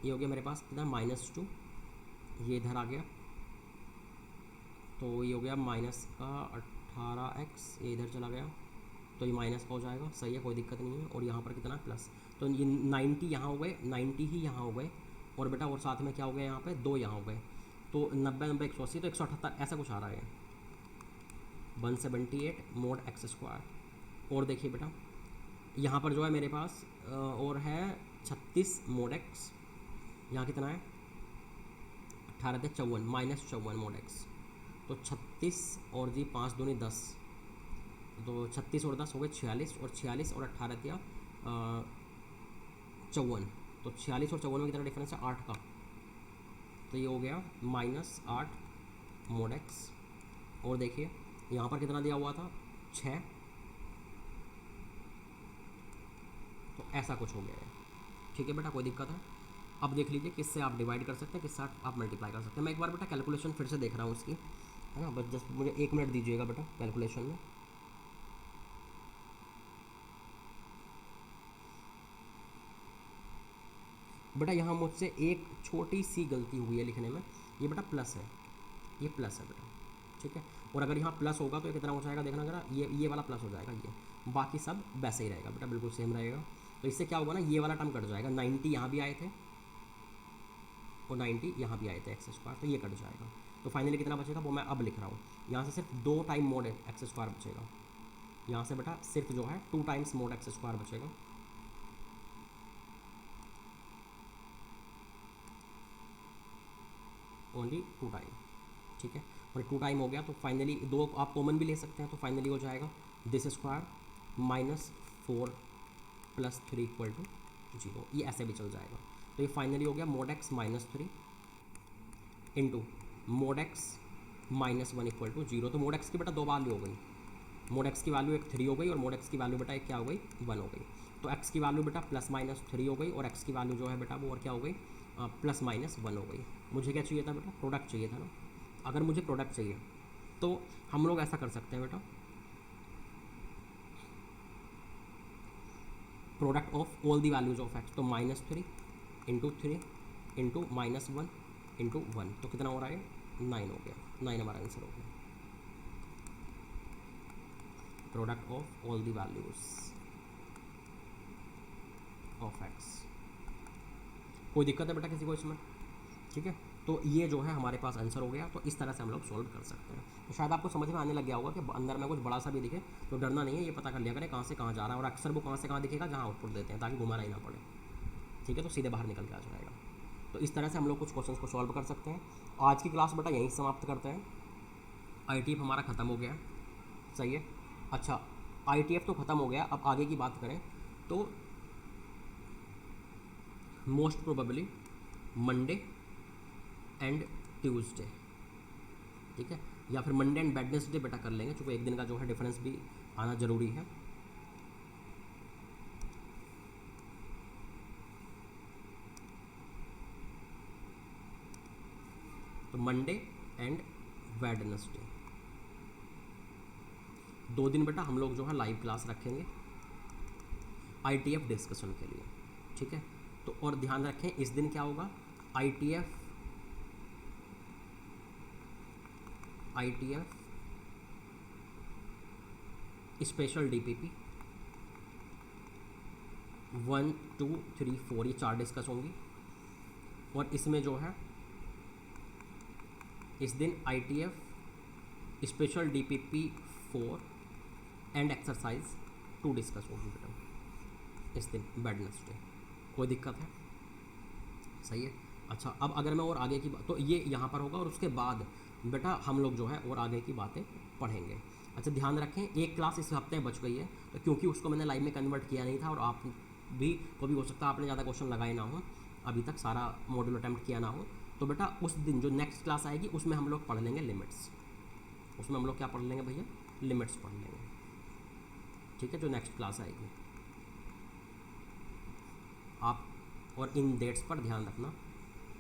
ये हो गया मेरे पास कितना -2, ये इधर आ गया तो ये हो गया माइनस का 18x, ये इधर चला गया तो ये माइनस का हो जाएगा, सही है कोई दिक्कत नहीं है। और यहाँ पर कितना प्लस, तो ये 90 यहाँ हो गए, 90 ही यहाँ हो गए, और बेटा और साथ में क्या हो गया यहाँ पे 2 यहाँ हो गए, तो 90 90 180 तो 178 ऐसा कुछ आ रहा है 178 mod x स्क्वायर। और देखिए बेटा यहाँ पर जो है मेरे पास और है 36 mod x, यहाँ कितना है 18 54 माइनस 54 mod x, तो 36 और जी 5 दूनी 10, तो 36 और 10 हो गए 46, और 46 और 18 दिया 54, तो 46 और 54 में कितना डिफरेंस है 8 का, तो ये हो गया -8 mod x। और देखिए यहाँ पर कितना दिया हुआ था 6, तो ऐसा कुछ हो गया है। ठीक है बेटा कोई दिक्कत है। अब देख लीजिए किससे आप डिवाइड कर सकते हैं, किससे आप मल्टीप्लाई कर सकते हैं। मैं एक बार बेटा कैलकुलेशन फिर से देख रहा हूँ इसकी, है ना, बस जस्ट मुझे 1 मिनट दीजिएगा बेटा कैलकुलेशन में। बेटा यहाँ मुझसे एक छोटी सी गलती हुई है लिखने में, ये बेटा प्लस है, ये प्लस है बेटा, ठीक है। और अगर यहाँ प्लस होगा तो ये कितना हो जाएगा देखना जरा, ये वाला प्लस हो जाएगा, ये बाकी सब वैसे ही रहेगा बेटा, बिल्कुल सेम रहेगा। तो इससे क्या होगा ना, ये वाला टर्म कट जाएगा, 90 यहाँ भी आए थे और 90 यहाँ भी आए थे एक्स स्क्वायर, तो ये कट जाएगा। तो फाइनली कितना बचेगा वो मैं अब लिख रहा हूँ, यहाँ से सिर्फ 2 टाइम mod एक्स स्क्वायर बचेगा, यहाँ से बेटा सिर्फ जो है 2 टाइम्स mod एक्स स्क्वायर बचेगा, ओनली 2 टाइम, ठीक है। और 2 टाइम हो गया तो फाइनली 2 आप कॉमन भी ले सकते हैं, तो फाइनली हो जाएगा दिस स्क्वायर -4 + 3 = 0, ये ऐसे भी चल जाएगा। तो ये फाइनली हो गया mod x -3 into mod x -1 = 0। तो mod x की बेटा 2 वैल्यू हो गई, mod x की वैल्यू एक 3 हो गई और mod x की वैल्यू बेटा एक क्या हो गई 1 हो गई। तो x की वैल्यू बेटा +-3 हो गई और x की वैल्यू जो है बेटा वो और क्या हो गई +-1 हो गई। मुझे क्या चाहिए था बेटा, प्रोडक्ट चाहिए था ना। अगर मुझे प्रोडक्ट चाहिए तो हम लोग ऐसा कर सकते हैं बेटा, product of all the values of x, तो -3 × 3 × -1 इंटू 1, तो कितना हो रहा है 9 हो गया, 9 हमारा आंसर हो गया। Product of all the values of x. कोई दिक्कत है बेटा किसी को इसमें? ठीक है, तो ये जो है हमारे पास आंसर हो गया। तो इस तरह से हम लोग सॉल्व कर सकते हैं। तो शायद आपको समझ में आने लग गया होगा कि अंदर में कुछ बड़ा सा भी दिखे तो डरना नहीं है, ये पता कर लिया करें कहाँ से कहाँ जा रहा है, और अक्सर वो कहाँ से कहाँ दिखेगा जहाँ आउटपुट देते हैं, ताकि घुमाना ही ना पड़े। ठीक है, तो सीधे बाहर निकल के आ जाएगा। तो इस तरह से हम लोग कुछ क्वेश्चंस को सॉल्व कर सकते हैं। आज की क्लास बेटा यहीं समाप्त करते हैं। ITF हमारा ख़त्म हो गया, सही है। अच्छा, ITF तो ख़त्म हो गया, अब आगे की बात करें तो most probably Monday and Tuesday, ठीक है, या फिर मंडे एंड वेडनेसडे बेटा कर लेंगे, क्योंकि एक दिन का जो है डिफरेंस भी आना ज़रूरी है। तो मंडे एंड वेडनेसडे 2 दिन बेटा हम लोग जो है लाइव क्लास रखेंगे ITF डिस्कशन के लिए, ठीक है। तो और ध्यान रखें इस दिन क्या होगा, ITF स्पेशल DPP 1, 2, 3, 4 ये 4 डिस्कस होंगी। और इसमें जो है इस दिन ITF special DPP 4 and exercise 2 discuss होगी बेटा इस दिन वेडनेसडे। कोई दिक्कत है? सही है। अच्छा, अब अगर मैं और आगे की बात, तो ये यहाँ पर होगा, और उसके बाद बेटा हम लोग जो है और आगे की बातें पढ़ेंगे। अच्छा, ध्यान रखें एक क्लास इस हफ्ते में बच गई है, तो क्योंकि उसको मैंने लाइव में कन्वर्ट किया नहीं था, और आप भी को भी हो सकता है आपने ज़्यादा क्वेश्चन लगाए ना हो, अभी तक सारा मॉड्यूल अटैम्प्ट किया ना हो, तो बेटा उस दिन जो नेक्स्ट क्लास आएगी उसमें हम लोग पढ़ लेंगे लिमिट्स। उसमें हम लोग क्या पढ़ लेंगे भैया? लिमिट्स पढ़ लेंगे, ठीक है, जो नेक्स्ट क्लास आएगी। आप और इन डेट्स पर ध्यान रखना,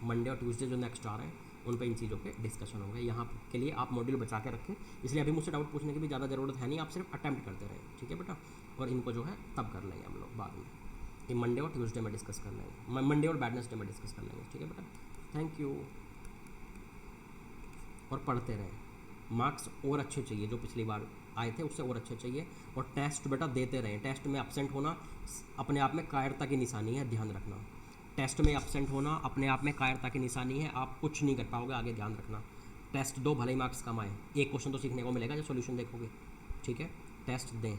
मंडे और ट्यूसडे जो नेक्स्ट आ रहे हैं उन पर इन चीज़ों पे डिस्कशन होंगे। यहाँ के लिए आप मॉड्यूल बचा के रखें, इसलिए अभी मुझसे डाउट पूछने की भी ज़्यादा ज़रूरत है नहीं, आप सिर्फ अटैम्प्ट करते रहें, ठीक है बेटा। और इनको जो है तब कर लेंगे हम लोग बाद में, कि मंडे और ट्यूसडे में डिस्कस कर लेंगे, मंडे और वेडनेसडे में डिस्कस कर लेंगे, ठीक है बेटा। Thank you. और पढ़ते रहें, मार्क्स और अच्छे चाहिए, जो पिछली बार आए थे उससे और अच्छे चाहिए। और टेस्ट बेटा देते रहें, टेस्ट में एब्सेंट होना अपने आप में कायरता की निशानी है, ध्यान रखना। टेस्ट में एब्सेंट होना अपने आप में कायरता की निशानी है, आप कुछ नहीं कर पाओगे आगे, ध्यान रखना। टेस्ट दो, भले ही मार्क्स कम आए, एक क्वेश्चन तो सीखने को मिलेगा जब सॉल्यूशन देखोगे, ठीक है। टेस्ट दें।